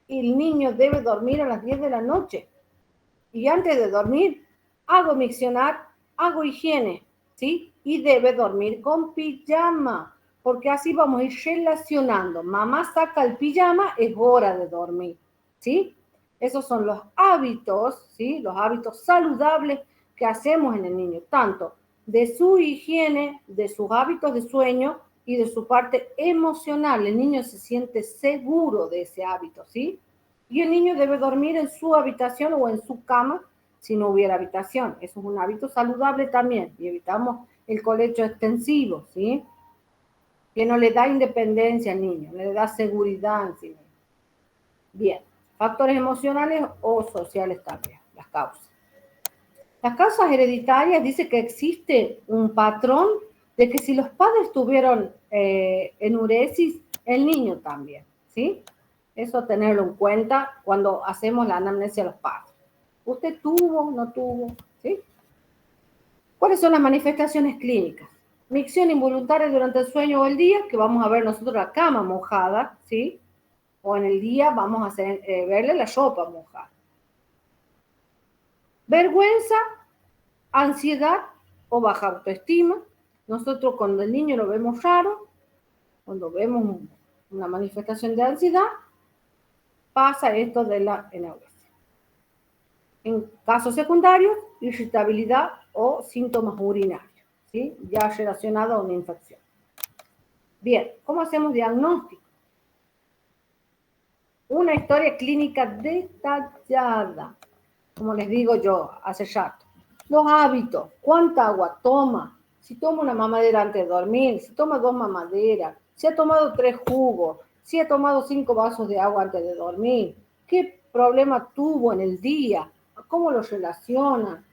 Y el niño debe dormir a las 10 de la noche. Y antes de dormir, hago miccionar, hago higiene, ¿sí? Y debe dormir con pijama, porque así vamos a ir relacionando. Mamá saca el pijama, es hora de dormir, ¿sí? Esos son los hábitos, ¿sí? Los hábitos saludables que hacemos en el niño, tanto de su higiene, de sus hábitos de sueño y de su parte emocional. El niño se siente seguro de ese hábito, ¿sí? Y el niño debe dormir en su habitación o en su cama si no hubiera habitación. Eso es un hábito saludable también. Y evitamos el colecho extensivo, ¿sí? Que no le da independencia al niño, le da seguridad en sí mismo. Bien, factores emocionales o sociales también, las causas. Las causas hereditarias dice que existe un patrón de que si los padres tuvieron enuresis, el niño también, ¿sí? Eso tenerlo en cuenta cuando hacemos la anamnesia a los padres. ¿Usted tuvo, no tuvo? ¿Sí? ¿Cuáles son las manifestaciones clínicas? Micción involuntaria durante el sueño o el día, que vamos a ver nosotros la cama mojada, ¿sí? O en el día vamos a verle la ropa mojada. Vergüenza, ansiedad o baja autoestima. Nosotros cuando el niño lo vemos raro, cuando vemos una manifestación de ansiedad, pasa esto de la eneuresis. En casos secundarios, irritabilidad o síntomas urinarios, ¿sí? Ya relacionado a una infección. Bien, ¿cómo hacemos diagnóstico? Una historia clínica detallada, como les digo yo hace rato. Los hábitos, cuánta agua toma, si toma una mamadera antes de dormir, si toma 2 mamaderas, si ha tomado 3 jugos, si ha tomado 5 vasos de agua antes de dormir, qué problema tuvo en el día, cómo lo relaciona,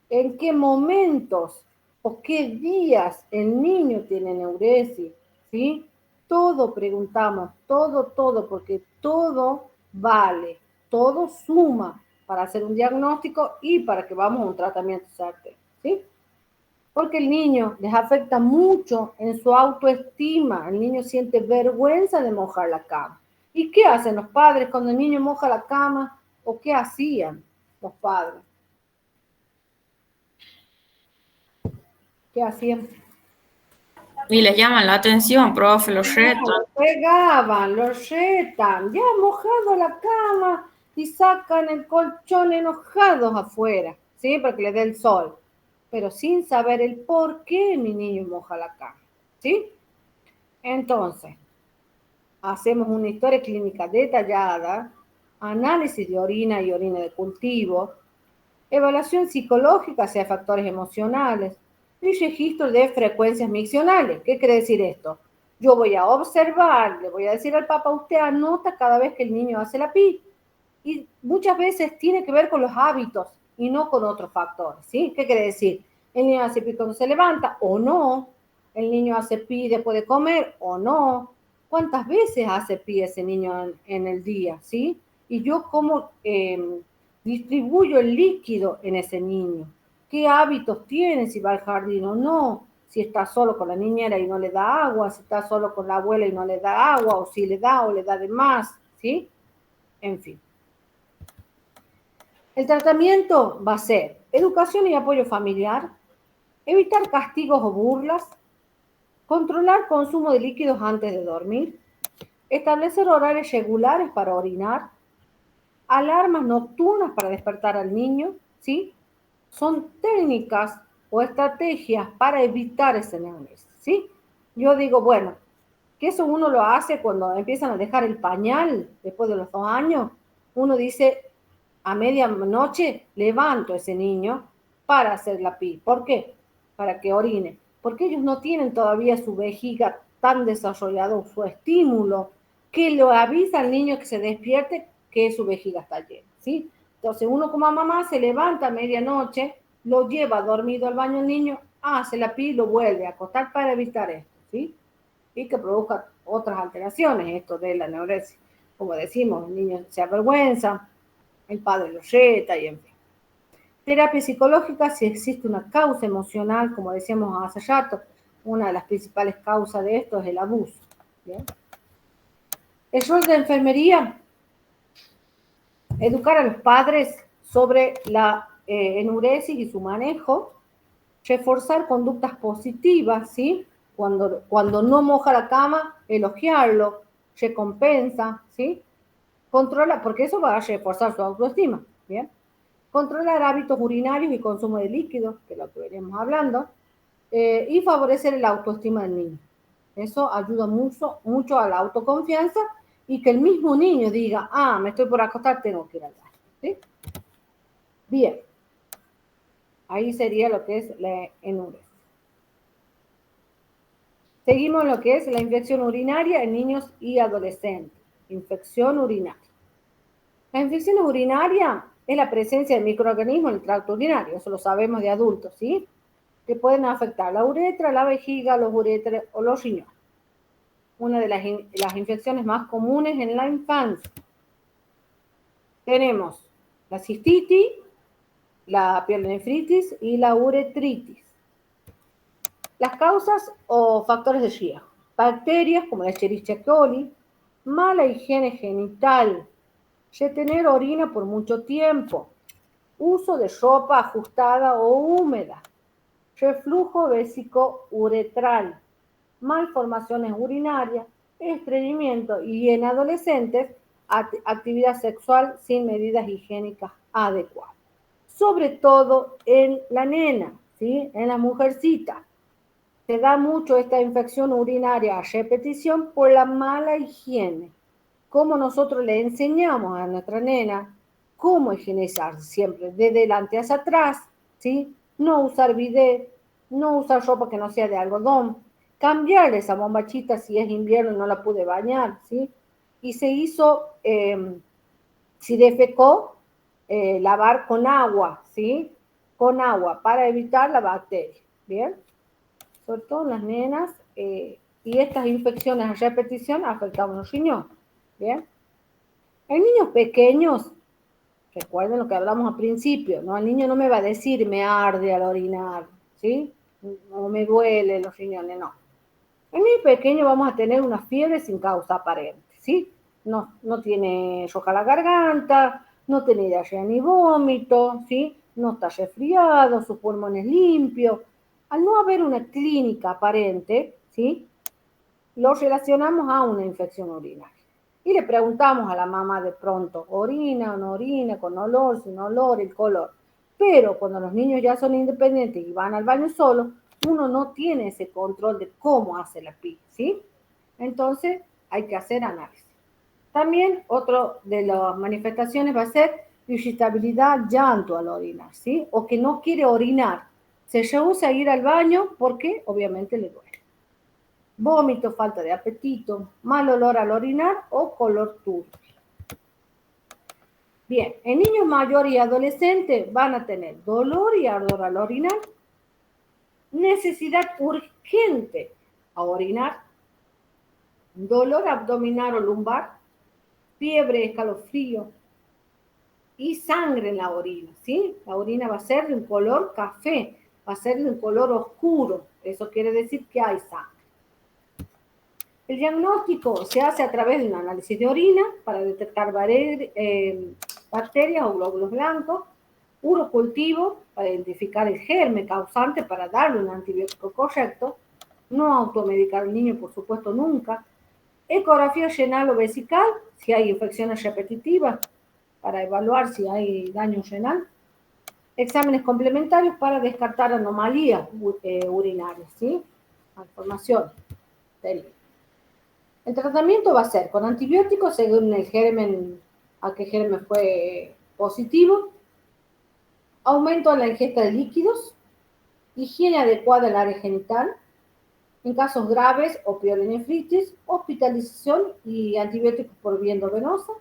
en qué momentos o qué días el niño tiene enuresis, ¿sí? Todo preguntamos, todo, porque todo vale, todo suma para hacer un diagnóstico y para que vamos a un tratamiento certero, ¿sí? Porque el niño les afecta mucho en su autoestima. El niño siente vergüenza de mojar la cama. ¿Y qué hacen los padres cuando el niño moja la cama? ¿O qué hacían los padres? ¿Qué hacían? Y les llaman la atención, profe, los retan. Pegaban, los retan, ya mojado la cama y sacan el colchón enojados afuera, ¿sí? Para que le dé el sol, pero sin saber el por qué mi niño moja la cama, ¿sí? Entonces, hacemos una historia clínica detallada, análisis de orina y orina de cultivo, evaluación psicológica hacia factores emocionales y registro de frecuencias miccionales. ¿Qué quiere decir esto? Yo voy a observar, le voy a decir al papá, usted anota cada vez que el niño hace la pi. Y muchas veces tiene que ver con los hábitos y no con otros factores, ¿sí? ¿Qué quiere decir? El niño hace pi cuando se levanta o no. El niño hace pi después de comer o no. ¿Cuántas veces hace pi ese niño en el día, ¿sí? Y yo cómo distribuyo el líquido en ese niño. ¿Qué hábitos tiene? Si va al jardín o no. Si está solo con la niñera y no le da agua. Si está solo con la abuela y no le da agua. O si le da o le da de más, ¿sí? En fin. El tratamiento va a ser educación y apoyo familiar, evitar castigos o burlas, controlar consumo de líquidos antes de dormir, establecer horarios regulares para orinar, alarmas nocturnas para despertar al niño, ¿sí? Son técnicas o estrategias para evitar ese estrés, ¿sí? Yo digo, bueno, que eso uno lo hace cuando empiezan a dejar el pañal después de los 2 años. Uno dice, a medianoche levanto a ese niño para hacer la pi. ¿Por qué? Para que orine. Porque ellos no tienen todavía su vejiga tan desarrollado, su estímulo, que lo avisa al niño que se despierte que su vejiga está llena, ¿sí? Entonces uno como mamá se levanta a medianoche, lo lleva dormido al baño el niño, hace la pi y lo vuelve a acostar para evitar esto, ¿sí? Y que produzca otras alteraciones, esto de la anorexia. Como decimos, el niño se avergüenza, el padre lo reta y en fin. Terapia psicológica, si existe una causa emocional, como decíamos hace rato, una de las principales causas de esto es el abuso. ¿Bien? El rol de enfermería, educar a los padres sobre la enuresis y su manejo, reforzar conductas positivas, ¿sí? Cuando no moja la cama, elogiarlo, recompensa, ¿sí? Controla, porque eso va a reforzar su autoestima, ¿bien? Controlar hábitos urinarios y consumo de líquidos, que es lo que veníamos hablando, y favorecer la autoestima del niño. Eso ayuda mucho a la autoconfianza y que el mismo niño diga, me estoy por acostar, tengo que ir al baño, ¿sí? Bien. Ahí sería lo que es la enuresis. Seguimos lo que es la infección urinaria en niños y adolescentes. Infección urinaria. La infección urinaria es la presencia de microorganismos en el tracto urinario, eso lo sabemos de adultos, ¿sí? Que pueden afectar la uretra, la vejiga, los uretres o los riñones. Una de las infecciones más comunes en la infancia. Tenemos la cistitis, la pielonefritis y la uretritis. Las causas o factores de riesgo. Bacterias como la Escherichia coli, mala higiene genital, retener orina por mucho tiempo, uso de ropa ajustada o húmeda, reflujo vésico-uretral, malformaciones urinarias, estreñimiento y en adolescentes actividad sexual sin medidas higiénicas adecuadas. Sobre todo en la nena, ¿sí? En la mujercita. Se da mucho esta infección urinaria a repetición por la mala higiene. Como nosotros le enseñamos a nuestra nena cómo higienizarse siempre, de delante hacia atrás, ¿sí? No usar bidet, no usar ropa que no sea de algodón, cambiar esa bombachita si es invierno y no la pude bañar, ¿sí? Y se hizo, si defecó, lavar con agua, ¿sí? Con agua para evitar la bacteria. ¿bien? Sobre todo en las nenas, y estas infecciones a repetición afectan a los riñones, ¿bien? En niños pequeños, recuerden lo que hablamos al principio, ¿no? El niño no me va a decir me arde al orinar, ¿sí? O me duele los riñones, no. En niño pequeño vamos a tener una fiebre sin causa aparente, ¿sí? No tiene roja la garganta, no tiene diarrea ni vómito, ¿sí? No está resfriado, sus pulmones limpios. Al no haber una clínica aparente, ¿sí? Lo relacionamos a una infección urinaria. Y le preguntamos a la mamá de pronto, ¿orina o no orina? ¿Con olor, sin olor, el color? Pero cuando los niños ya son independientes y van al baño solos, uno no tiene ese control de cómo hace la pipí, ¿sí? Entonces hay que hacer análisis. También otro de las manifestaciones va a ser irritabilidad, llanto al orinar, ¿sí? O que no quiere orinar. Se rehúsa a ir al baño porque obviamente le duele. Vómito, falta de apetito, mal olor al orinar o color turbio. Bien, en niños mayores y adolescentes van a tener dolor y ardor al orinar, necesidad urgente a orinar, dolor abdominal o lumbar, fiebre, escalofrío y sangre en la orina, ¿sí? La orina va a ser de un color café, va a ser de un color oscuro, eso quiere decir que hay sangre. El diagnóstico se hace a través de un análisis de orina para detectar bacterias o glóbulos blancos, urocultivo para identificar el germen causante para darle un antibiótico correcto, no automedicar al niño, por supuesto, nunca, ecografía renal o vesical, si hay infecciones repetitivas, para evaluar si hay daño renal, exámenes complementarios para descartar anomalías urinarias, ¿sí? Malformaciones. El tratamiento va a ser con antibióticos según el germen, a qué germen fue positivo, aumento en la ingesta de líquidos, higiene adecuada del área genital, en casos graves, opiolinefritis, hospitalización y antibióticos por vía endovenosa,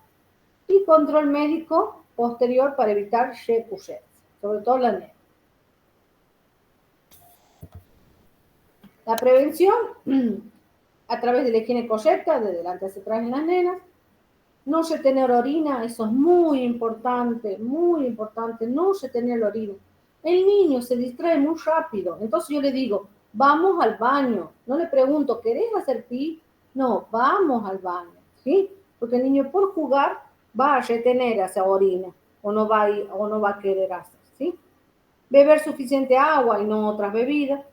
y control médico posterior para evitar recurrencia, sobre todo la anemia. La prevención a través de la higiene correcta, de delante hacia atrás en las nenas, no retener orina, eso es muy importante, no retener la orina. El niño se distrae muy rápido, entonces yo le digo, vamos al baño, no le pregunto, ¿querés hacer pipí? No, vamos al baño, ¿sí? Porque el niño por jugar va a retener esa orina, o no va a querer hacer, ¿sí? Beber suficiente agua y no otras bebidas,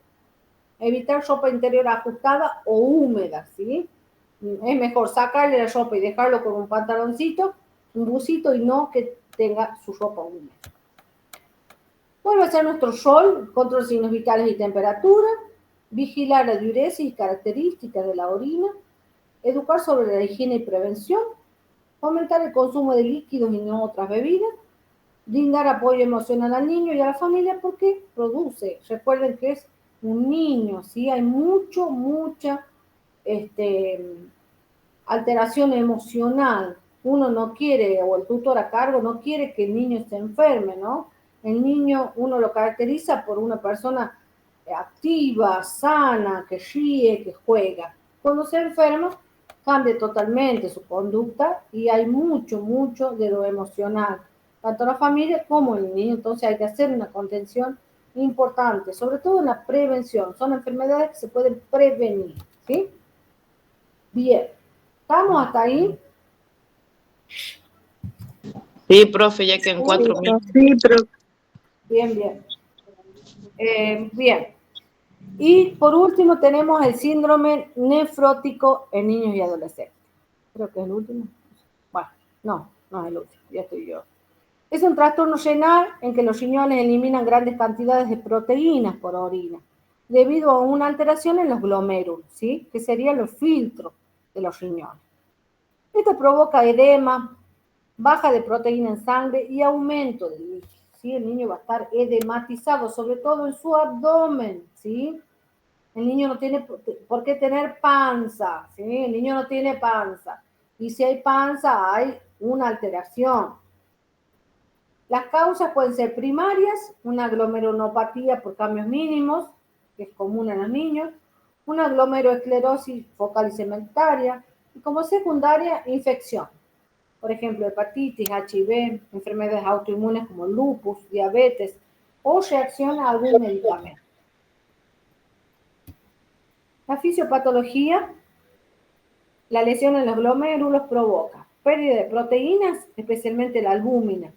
evitar ropa interior ajustada o húmeda, ¿sí? Es mejor sacarle la ropa y dejarlo con un pantaloncito, un busito y no que tenga su ropa húmeda. Vuelve a ser nuestro rol, control de signos vitales y temperatura, vigilar la diuresis y características de la orina, educar sobre la higiene y prevención, fomentar el consumo de líquidos y no otras bebidas, brindar apoyo emocional al niño y a la familia porque produce, recuerden que es un niño, ¿sí? Hay mucha alteración emocional. Uno no quiere, o el tutor a cargo no quiere que el niño se enferme, ¿no? El niño uno lo caracteriza por una persona activa, sana, que ríe, que juega. Cuando se enferma, cambia totalmente su conducta y hay mucho de lo emocional, tanto la familia como el niño. Entonces hay que hacer una contención importante, sobre todo en la prevención. Son enfermedades que se pueden prevenir, ¿sí? Bien, ¿estamos hasta ahí? Sí, profe, ya que en 4 minutos. Sí, pero Bien. Bien. Y por último tenemos el síndrome nefrótico en niños y adolescentes. Creo que es el último. Bueno, no es el último, ya estoy yo. Es un trastorno renal en que los riñones eliminan grandes cantidades de proteínas por orina, debido a una alteración en los glomérulos, ¿sí? Que serían los filtros de los riñones. Esto provoca edema, baja de proteína en sangre y aumento de líquido, ¿sí? El niño va a estar edematizado, sobre todo en su abdomen, ¿sí? El niño no tiene por qué tener panza, ¿sí? El niño no tiene panza. Y si hay panza, hay una alteración. Las causas pueden ser primarias, una glomerulopatía por cambios mínimos, que es común en los niños, una glomeruloesclerosis focal y segmentaria, y como secundaria, infección. Por ejemplo, hepatitis, HIV, enfermedades autoinmunes como lupus, diabetes o reacción a algún medicamento. La fisiopatología, la lesión en los glomérulos provoca pérdida de proteínas, especialmente la albúmina.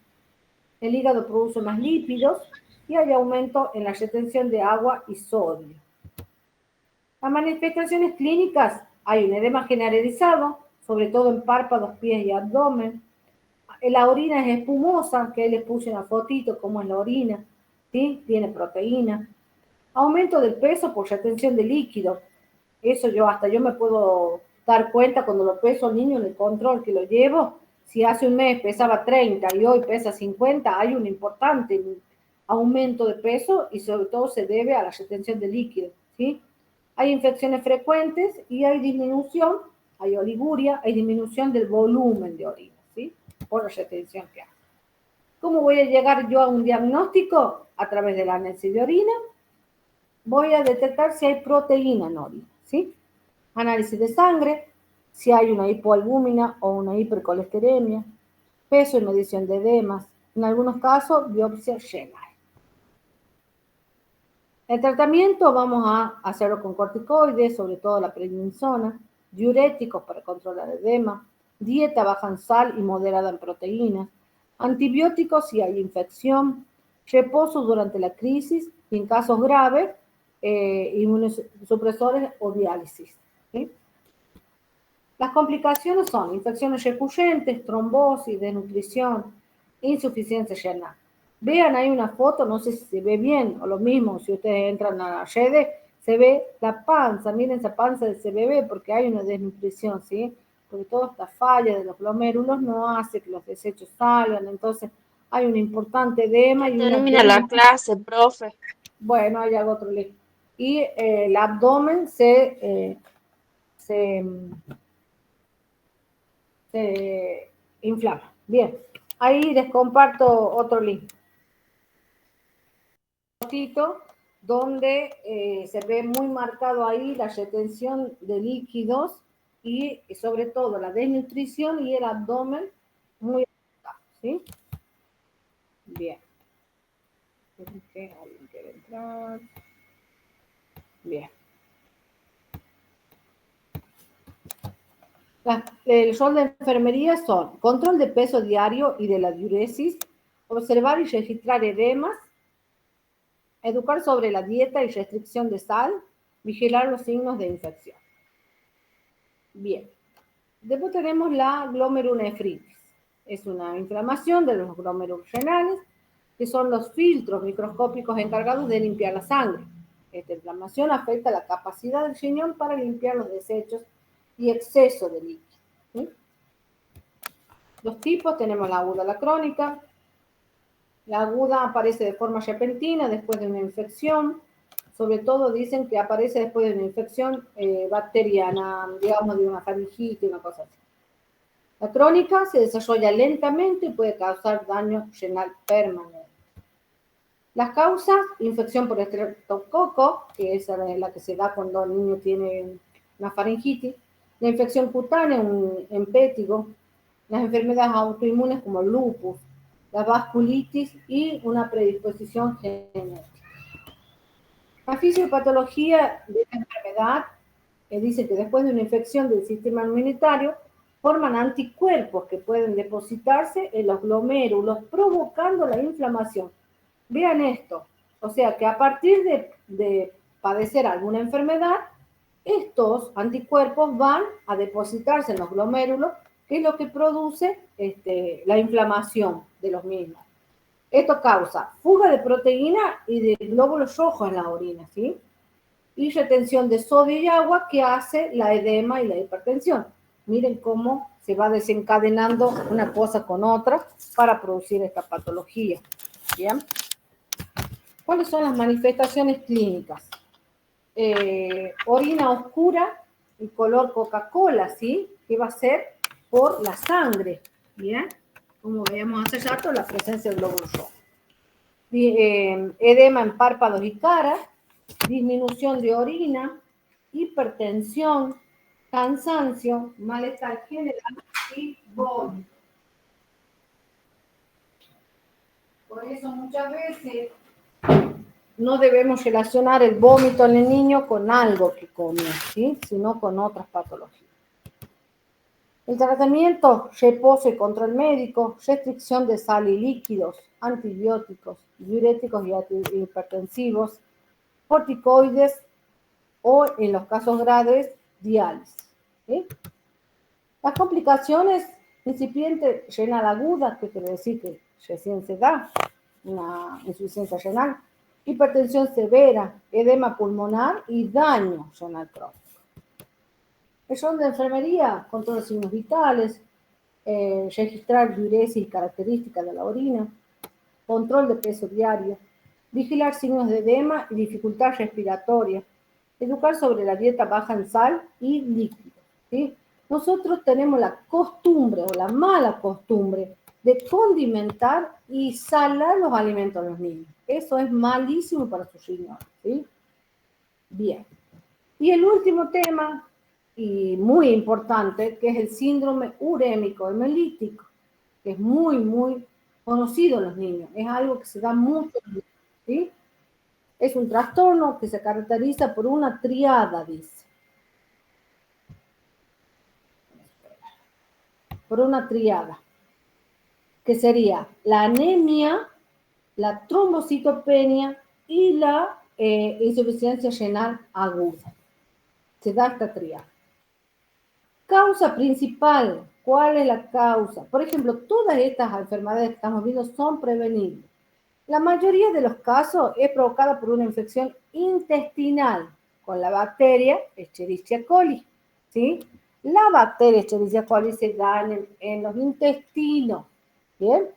El hígado produce más lípidos y hay aumento en la retención de agua y sodio. Las manifestaciones clínicas, hay un edema generalizado, sobre todo en párpados, pies y abdomen. La orina es espumosa, que ahí les puse una fotito cómo es la orina, ¿sí? Tiene proteína. Aumento del peso por retención de líquido. Eso yo me puedo dar cuenta cuando lo peso al niño en el control que lo llevo. Si hace un mes pesaba 30 y hoy pesa 50, hay un importante aumento de peso y sobre todo se debe a la retención de líquido, ¿sí? Hay infecciones frecuentes y hay disminución, hay oliguria, hay disminución del volumen de orina, ¿sí? Por la retención que hay. ¿Cómo voy a llegar yo a un diagnóstico? A través del análisis de orina. Voy a detectar si hay proteína en orina, ¿sí? Análisis de sangre, si hay una hipoalbúmina o una hipercolesteremia, peso y medición de edemas, en algunos casos biopsia renal. El tratamiento vamos a hacerlo con corticoides, sobre todo la prednisona, diuréticos para controlar el edema, dieta baja en sal y moderada en proteínas, antibióticos si hay infección, reposo durante la crisis y en casos graves, inmunosupresores o diálisis, ¿sí? Las complicaciones son infecciones recurrentes, trombosis, desnutrición, insuficiencia renal. Vean ahí una foto, no sé si se ve bien, o lo mismo, si ustedes entran a las redes, se ve la panza, miren esa panza de ese bebé, porque hay una desnutrición, ¿sí? Porque toda esta falla de los glomérulos no hace que los desechos salgan, entonces hay un importante edema. Y Termina la clase, profe. Bueno, ahí hago otro link. Y el abdomen se inflama. Bien, ahí les comparto otro link. Donde se ve muy marcado ahí la retención de líquidos y sobre todo la desnutrición y el abdomen muy marcado, ¿sí? Bien. ¿Alguien quiere entrar? Bien. El rol de enfermería son control de peso diario y de la diuresis, observar y registrar edemas, educar sobre la dieta y restricción de sal, vigilar los signos de infección. Bien. Después tenemos la glomerulonefritis. Es una inflamación de los glómerulos renales, que son los filtros microscópicos encargados de limpiar la sangre. Esta inflamación afecta la capacidad del riñón para limpiar los desechos y exceso de líquido, ¿sí? Los tipos tenemos la aguda y la crónica. La aguda aparece de forma repentina después de una infección. Sobre todo dicen que aparece después de una infección bacteriana, digamos de una faringitis, una cosa así. La crónica se desarrolla lentamente y puede causar daño renal permanente. Las causas, infección por estreptococo, que es la que se da cuando el niño tiene una faringitis, la infección cutánea, un empétigo, las enfermedades autoinmunes como el lupus, la vasculitis y una predisposición genética. La fisiopatología de esta enfermedad dice que después de una infección del sistema inmunitario forman anticuerpos que pueden depositarse en los glomérulos provocando la inflamación. Vean esto, o sea que a partir de padecer alguna enfermedad, estos anticuerpos van a depositarse en los glomérulos, que es lo que produce la inflamación de los mismos. Esto causa fuga de proteína y de glóbulos rojos en la orina, ¿sí? Y retención de sodio y agua que hace la edema y la hipertensión. Miren cómo se va desencadenando una cosa con otra para producir esta patología. ¿Bien? ¿Cuáles son las manifestaciones clínicas? Orina oscura y color Coca-Cola, ¿sí? Que va a ser por la sangre, ¿bien? Como veíamos hace rato, la presencia del glóbulo rojo. Edema en párpados y cara, disminución de orina, hipertensión, cansancio, malestar general y vómito. Por eso muchas veces no debemos relacionar el vómito en el niño con algo que come, ¿sí? Sino con otras patologías. El tratamiento, reposo y control médico, restricción de sal y líquidos, antibióticos, diuréticos y hipertensivos, corticoides o, en los casos graves, diálisis. ¿Sí? Las complicaciones, incipiente renal aguda, que quiere decir que recién se da una insuficiencia renal, hipertensión severa, edema pulmonar y daño renal crónico. El rol de enfermería, control de signos vitales, registrar diuresis y características de la orina, control de peso diario, vigilar signos de edema y dificultad respiratoria, educar sobre la dieta baja en sal y líquidos. ¿Sí? Nosotros tenemos la costumbre o la mala costumbre de condimentar y salar los alimentos de los niños. Eso es malísimo para sus riñones. ¿Sí? Bien. Y el último tema, y muy importante, que es el síndrome urémico hemolítico, que es muy, muy conocido en los niños. Es algo que se da mucho, ¿sí? Es un trastorno que se caracteriza por una triada, dice. Por una triada, que sería la anemia, la trombocitopenia y la insuficiencia renal aguda. Se da esta triada. Causa principal, ¿cuál es la causa? Por ejemplo, todas estas enfermedades que estamos viendo son prevenibles. La mayoría de los casos es provocada por una infección intestinal con la bacteria Escherichia coli, ¿sí? La bacteria Escherichia coli se da en los intestinos, ¿bien?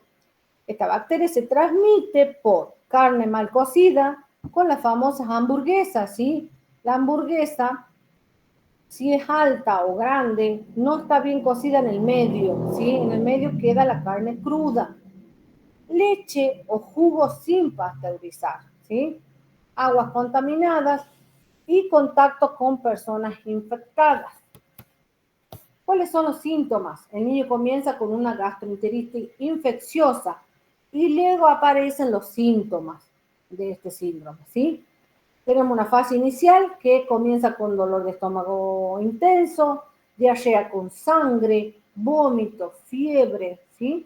Esta bacteria se transmite por carne mal cocida con las famosas hamburguesas, ¿sí? La hamburguesa, si es alta o grande, no está bien cocida en el medio, ¿sí? En el medio queda la carne cruda. Leche o jugo sin pasteurizar, ¿sí? Aguas contaminadas y contacto con personas infectadas. ¿Cuáles son los síntomas? El niño comienza con una gastroenteritis infecciosa y luego aparecen los síntomas de este síndrome, ¿sí? Tenemos una fase inicial que comienza con dolor de estómago intenso, diarrea con sangre, vómito, fiebre, ¿sí?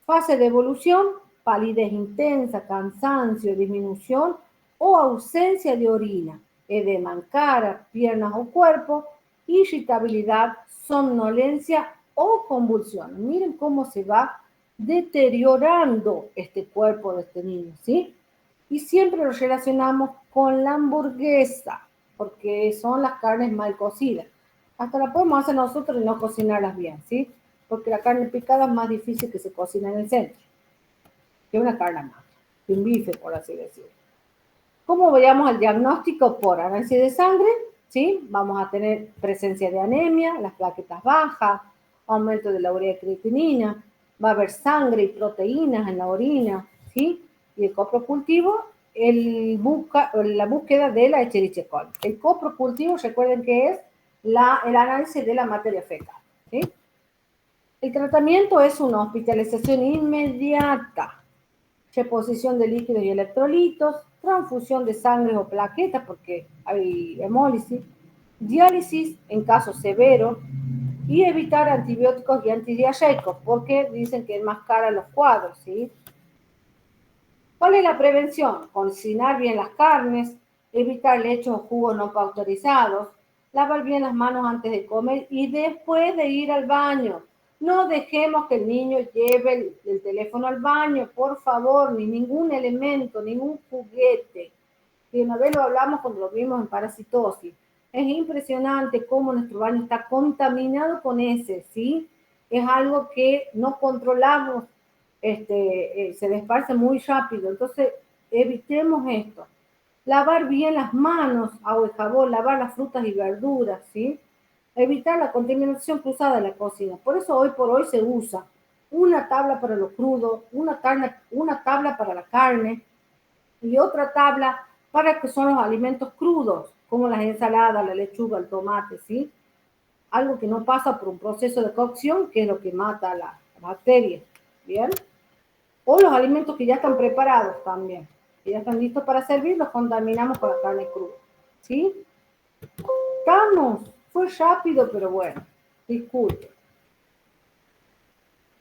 Fase de evolución, palidez intensa, cansancio, disminución o ausencia de orina, edema en cara, piernas o cuerpo, irritabilidad, somnolencia o convulsión. Miren cómo se va deteriorando este cuerpo de este niño, ¿sí? Y siempre lo relacionamos con la hamburguesa, porque son las carnes mal cocidas. Hasta la podemos hacer nosotros y no cocinarlas bien, ¿sí? Porque la carne picada es más difícil que se cocina en el centro, que una carne magra, que un bife, por así decirlo. ¿Cómo veamos el diagnóstico? Por análisis de sangre, ¿sí? Vamos a tener presencia de anemia, las plaquetas bajas, aumento de la urea creatinina, va a haber sangre y proteínas en la orina, ¿sí? Y el coprocultivo, la búsqueda de la Escherichia coli. El coprocultivo, recuerden que es el análisis de la materia fecal, ¿sí? El tratamiento es una hospitalización inmediata, reposición de líquidos y electrolitos, transfusión de sangre o plaquetas porque hay hemólisis, diálisis en caso severo y evitar antibióticos y antidiarreicos porque dicen que enmascaran los cuadros, ¿sí? ¿Cuál es la prevención? Cocinar bien las carnes, evitar lechos o jugos no pasteurizados, lavar bien las manos antes de comer y después de ir al baño. No dejemos que el niño lleve el teléfono al baño, por favor, ni ningún elemento, ningún juguete. Y una vez lo hablamos cuando lo vimos en parasitosis. Es impresionante cómo nuestro baño está contaminado con ese, ¿sí? Es algo que no controlamos, se desparce muy rápido. Entonces, evitemos esto. Lavar bien las manos, agua y jabón, lavar las frutas y verduras, ¿sí? Evitar la contaminación cruzada de la cocina. Por eso hoy por hoy se usa una tabla para lo crudo, una tabla para la carne y otra tabla para que son los alimentos crudos, como las ensaladas, la lechuga, el tomate, ¿sí? Algo que no pasa por un proceso de cocción, que es lo que mata a la bacteria, ¿bien? O los alimentos que ya están preparados también, que ya están listos para servir, los contaminamos con la carne cruda, ¿sí? Estamos, fue rápido, pero bueno, disculpe.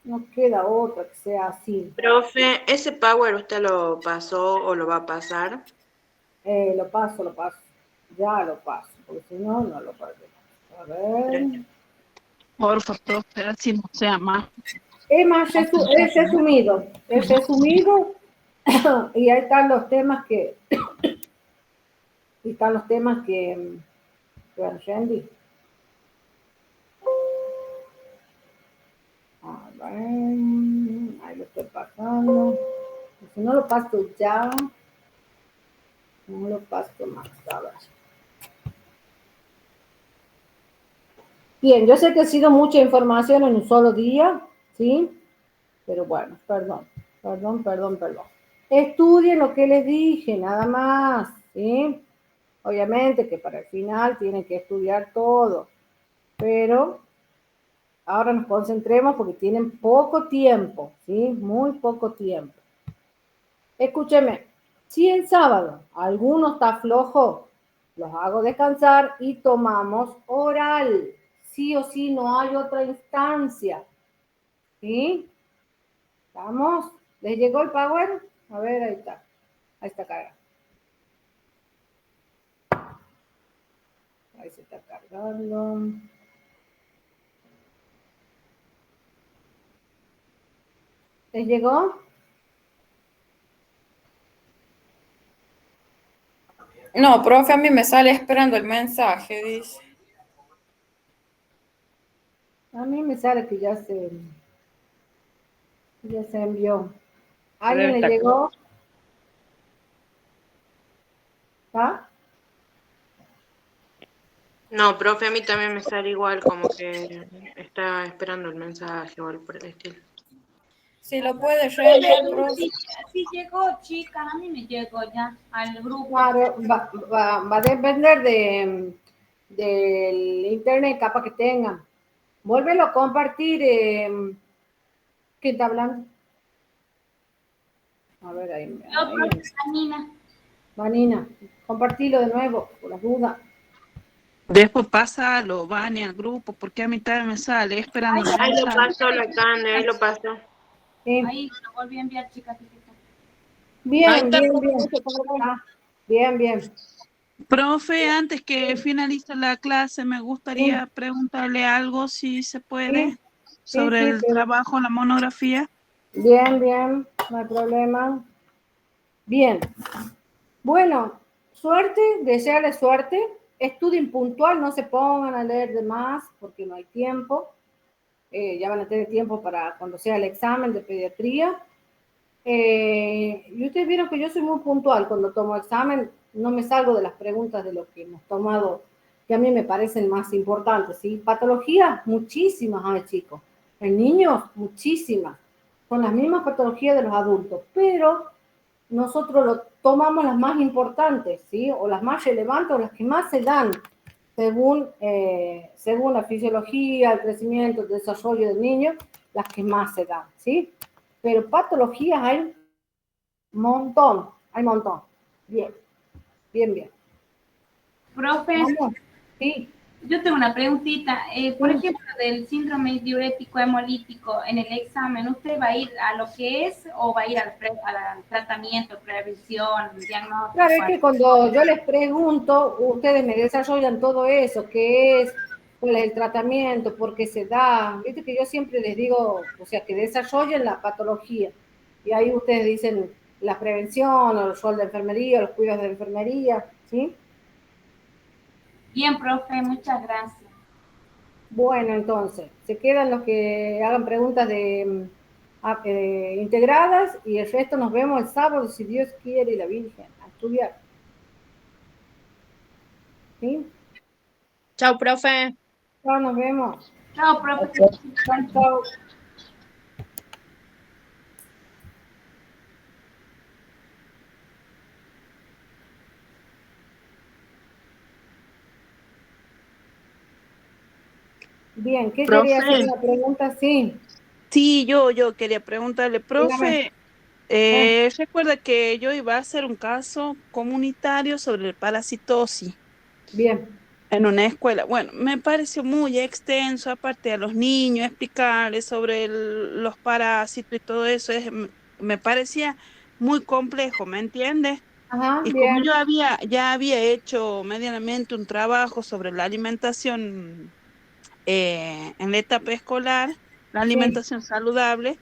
No queda otra que sea así. Profe, ¿ese Power usted lo pasó o lo va a pasar? Lo paso. Ya lo paso, porque si no, no lo paso. A ver. Porfa, profe, así no sea más. Es más, es resumido. Es resumido. Y ahí están los temas que. Y están los temas que. Bueno, Shandy. A ver. Ahí lo estoy pasando. Si no lo paso ya. No lo paso más. A ver. Bien, yo sé que ha sido mucha información en un solo día, ¿sí? Pero bueno, perdón. Estudien lo que les dije, nada más, ¿sí? Obviamente que para el final tienen que estudiar todo, pero ahora nos concentremos porque tienen poco tiempo, ¿sí? Muy poco tiempo. Escúcheme, si el sábado alguno está flojo, los hago descansar y tomamos oral. Sí o sí, no hay otra instancia. ¿Sí? ¿Estamos? ¿Les llegó el power? A ver, ahí está. Ahí está cargando. Ahí se está cargando. ¿Les llegó? No, profe, a mí me sale esperando el mensaje, dice. A mí me sale que ya se envió. ¿A alguien le llegó? ¿Ah? No, profe, a mí también me sale igual, como que está esperando el mensaje o algo por el estilo. Si lo puede reenviar, profe. Sí llegó, chicas, a mí me llegó ya al grupo. Claro, va a depender del internet capaz que tengan. Vuélvelo a compartir. ¿Quién está hablando? A ver, ahí. Yo, profe, Vanina. Vanina, compartilo de nuevo, por las dudas. Después pásalo, Vani, al grupo, porque a mí también me sale esperando el Ahí lo mensaje. pasó, la Cande, ahí lo pasó. Sí. Ahí lo volví a enviar, chicas. Bien. Ah, bien. Profe, antes que finalice la clase, me gustaría preguntarle algo, si se puede, sobre el trabajo, la monografía. Bien, no hay problema. Bien. Bueno, suerte, desearles suerte. Estudien puntual, no se pongan a leer de más porque no hay tiempo. Ya van a tener tiempo para cuando sea el examen de pediatría. Y ustedes vieron que yo soy muy puntual cuando tomo examen, no me salgo de las preguntas de lo que hemos tomado, que a mí me parecen más importantes, ¿sí? Patologías, muchísimas hay, chicos. En niños, muchísimas. Son las mismas patologías de los adultos, pero nosotros lo tomamos las más importantes, ¿sí? O las más relevantes o las que más se dan según la fisiología, el crecimiento, el desarrollo del niño, las que más se dan, ¿sí? Pero patologías hay montón. Bien. Profe, ¿Vamos? Sí. yo tengo una preguntita. Por ejemplo, del síndrome diurético hemolítico, en el examen, ¿usted va a ir a lo que es o va a ir al tratamiento, prevención, diagnóstico? Claro, es que cuando yo les pregunto, ustedes me desarrollan todo eso, qué es, cuál es el tratamiento, por qué se da. Viste que yo siempre les digo, o sea, que desarrollen la patología. Y ahí ustedes dicen la prevención, o el rol de enfermería, los cuidados de enfermería, ¿sí? Bien, profe, muchas gracias. Bueno, entonces, se quedan los que hagan preguntas integradas y el resto nos vemos el sábado, si Dios quiere y la Virgen, a estudiar. ¿Sí? Chao, profe. Chao, nos vemos. Chao, profe. Chao. Bien, ¿qué quería hacer Profe, una pregunta? Sí, Sí, yo quería preguntarle, dígame. profe, Eh, recuerda que yo iba a hacer un caso comunitario sobre el parasitosis bien, en una escuela. Bueno, me pareció muy extenso, aparte a los niños, explicarles sobre los parásitos y todo eso, me parecía muy complejo, ¿me entiendes? ajá, Y como bien, ya había hecho medianamente un trabajo sobre la alimentación en la etapa escolar, la sí, alimentación saludable,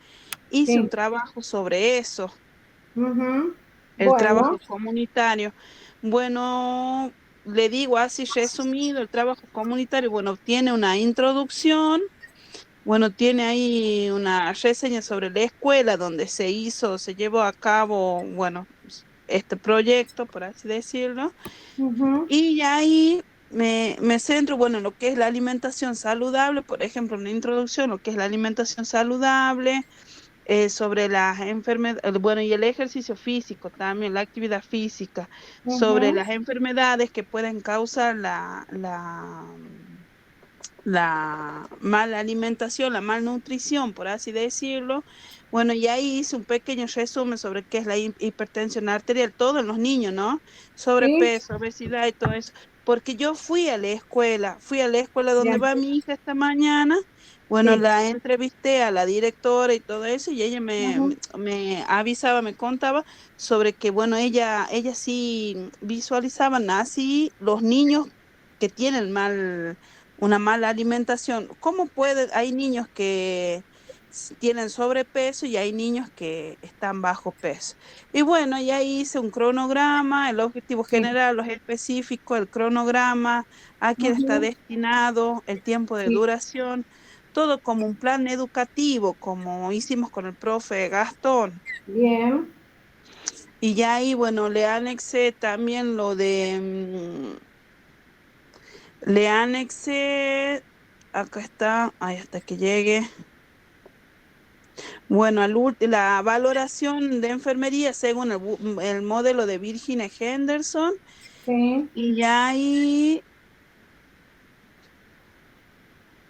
hice un sí. trabajo sobre eso, Ujú. el trabajo Bueno, comunitario. Bueno, le digo así resumido, el trabajo comunitario, bueno, tiene una introducción, bueno, tiene ahí una reseña sobre la escuela donde se llevó a cabo, bueno, este proyecto, por así decirlo. ujú, Y ya ahí me centro, bueno, en lo que es la alimentación saludable, por ejemplo, una introducción, lo que es la alimentación saludable, sobre las enfermedades, bueno, y el ejercicio físico también, la actividad física, sobre ujú, las enfermedades que pueden causar la mala alimentación, la malnutrición, por así decirlo. Bueno, y ahí hice un pequeño resumen sobre qué es la hipertensión arterial, todo en los niños, ¿no? sí, Sobrepeso, obesidad y todo eso. Porque yo fui a la escuela donde bien, va mi hija esta mañana. Bueno, sí, la entrevisté a la directora y todo eso, y ella ujú, me avisaba, me contaba sobre que, bueno, ella sí visualizaban así los niños que tienen una mala alimentación. ¿Cómo puede? Hay niños que tienen sobrepeso y hay niños que están bajo peso. Y bueno, ya hice un cronograma, el objetivo sí, general, los específicos, el cronograma, a quién está ujú, destinado, el tiempo de sí, duración, todo como un plan educativo, como hicimos con el profe Gastón. bien, Y ya ahí, bueno, le anexé también le anexé, acá está, ahí hasta que llegue. Bueno, la valoración de enfermería según el modelo de Virginia Henderson. sí. Y ya ahí,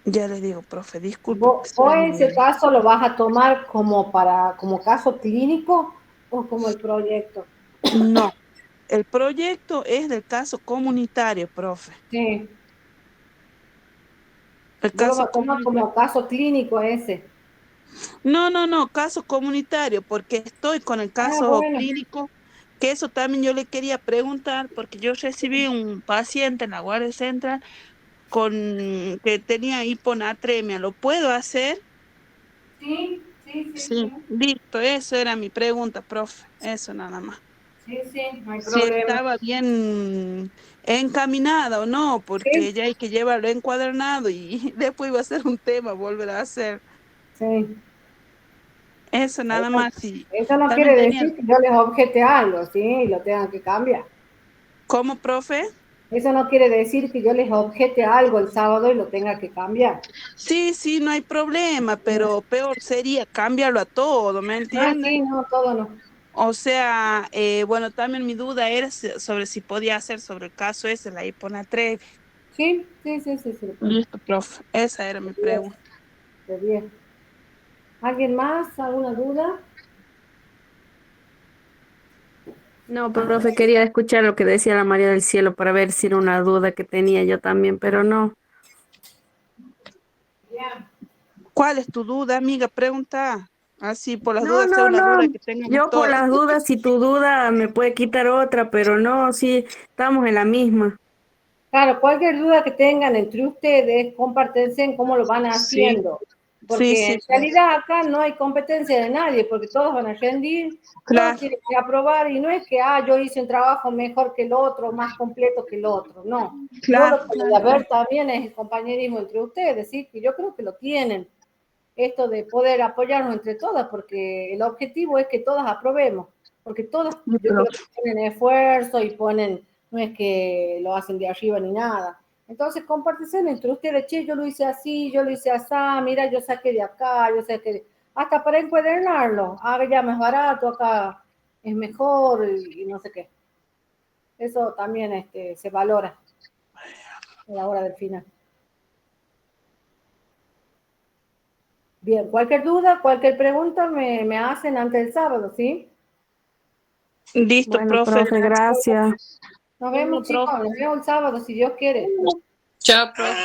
ya le digo, profe, disculpe porque ¿Vos soy ese caso lo vas a tomar como como caso clínico o como el proyecto? no, el proyecto es del caso comunitario, profe. Sí, El vos lo caso vas a tomar comunitario. como caso clínico ese. No, caso comunitario, porque estoy con el Ah, caso bueno, clínico, que eso también yo le quería preguntar, porque yo recibí un paciente en la Guardia Central con que tenía hiponatremia. ¿Lo puedo hacer? sí, sí, sí, Sí, sí, listo, eso era mi pregunta, profe, eso nada más. sí, sí, no hay Si problema. estaba bien encaminada o no, Sí, porque ya hay que llevarlo encuadernado y después iba a ser un tema volver a hacer. sí. Eso nada Eso, más, sí. eso no También quiere tenía, decir que yo les objete algo, ¿sí? Y lo tengan que cambiar. ¿cómo, profe? Eso no quiere decir que yo les objete algo el sábado y lo tenga que cambiar. Sí, sí, no hay problema, pero peor sería cambiarlo a todo, ¿me Ah, entiende? sí, no, todo no. O sea, bueno, también mi duda era sobre si podía hacer sobre el caso ese, la hiponatremia. Sí, sí, sí, sí, sí. Listo, profe. Esa era mi De 10, pregunta. de 10. ¿Alguien más? ¿Alguna duda? No, profe, quería escuchar lo que decía la María del Cielo para ver si era una duda que tenía yo también, pero no. Bien. ¿Cuál es tu duda, amiga? Pregunta. Así, por las No, dudas, sea no, una duda no. que tengamos Yo por todas. las dudas, si tu duda me puede quitar otra, pero no, sí, estamos en la misma. Claro, cualquier duda que tengan entre ustedes, compártense en cómo lo van Sí, haciendo. sí, Porque sí, en profe. realidad acá no hay competencia de nadie, porque todos van a rendir, todos Claro, tienen que aprobar, y no es que, yo hice un trabajo mejor que el otro, más completo que el otro, no. Yo claro, lo que voy claro, a claro. ver también es el compañerismo entre ustedes, ¿sí? Que yo creo que lo tienen, esto de poder apoyarnos entre todas, porque el objetivo es que todas aprobemos, porque todas, Sí, yo creo profe. que ponen esfuerzo y ponen, no es que lo hacen de arriba ni nada. Entonces, compártese entre ustedes, che, yo lo hice así, yo lo hice así, mira, yo saqué de acá, yo saqué de... Hasta para encuadernarlo, ya más barato, acá es mejor y no sé qué. Eso también se valora a la hora del final. Bien, cualquier duda, cualquier pregunta me hacen antes del sábado, ¿sí? Listo, Bueno, profe. profe, gracias. Nos vemos, chicos, nos vemos el sábado, si Dios quiere. Chao, profe.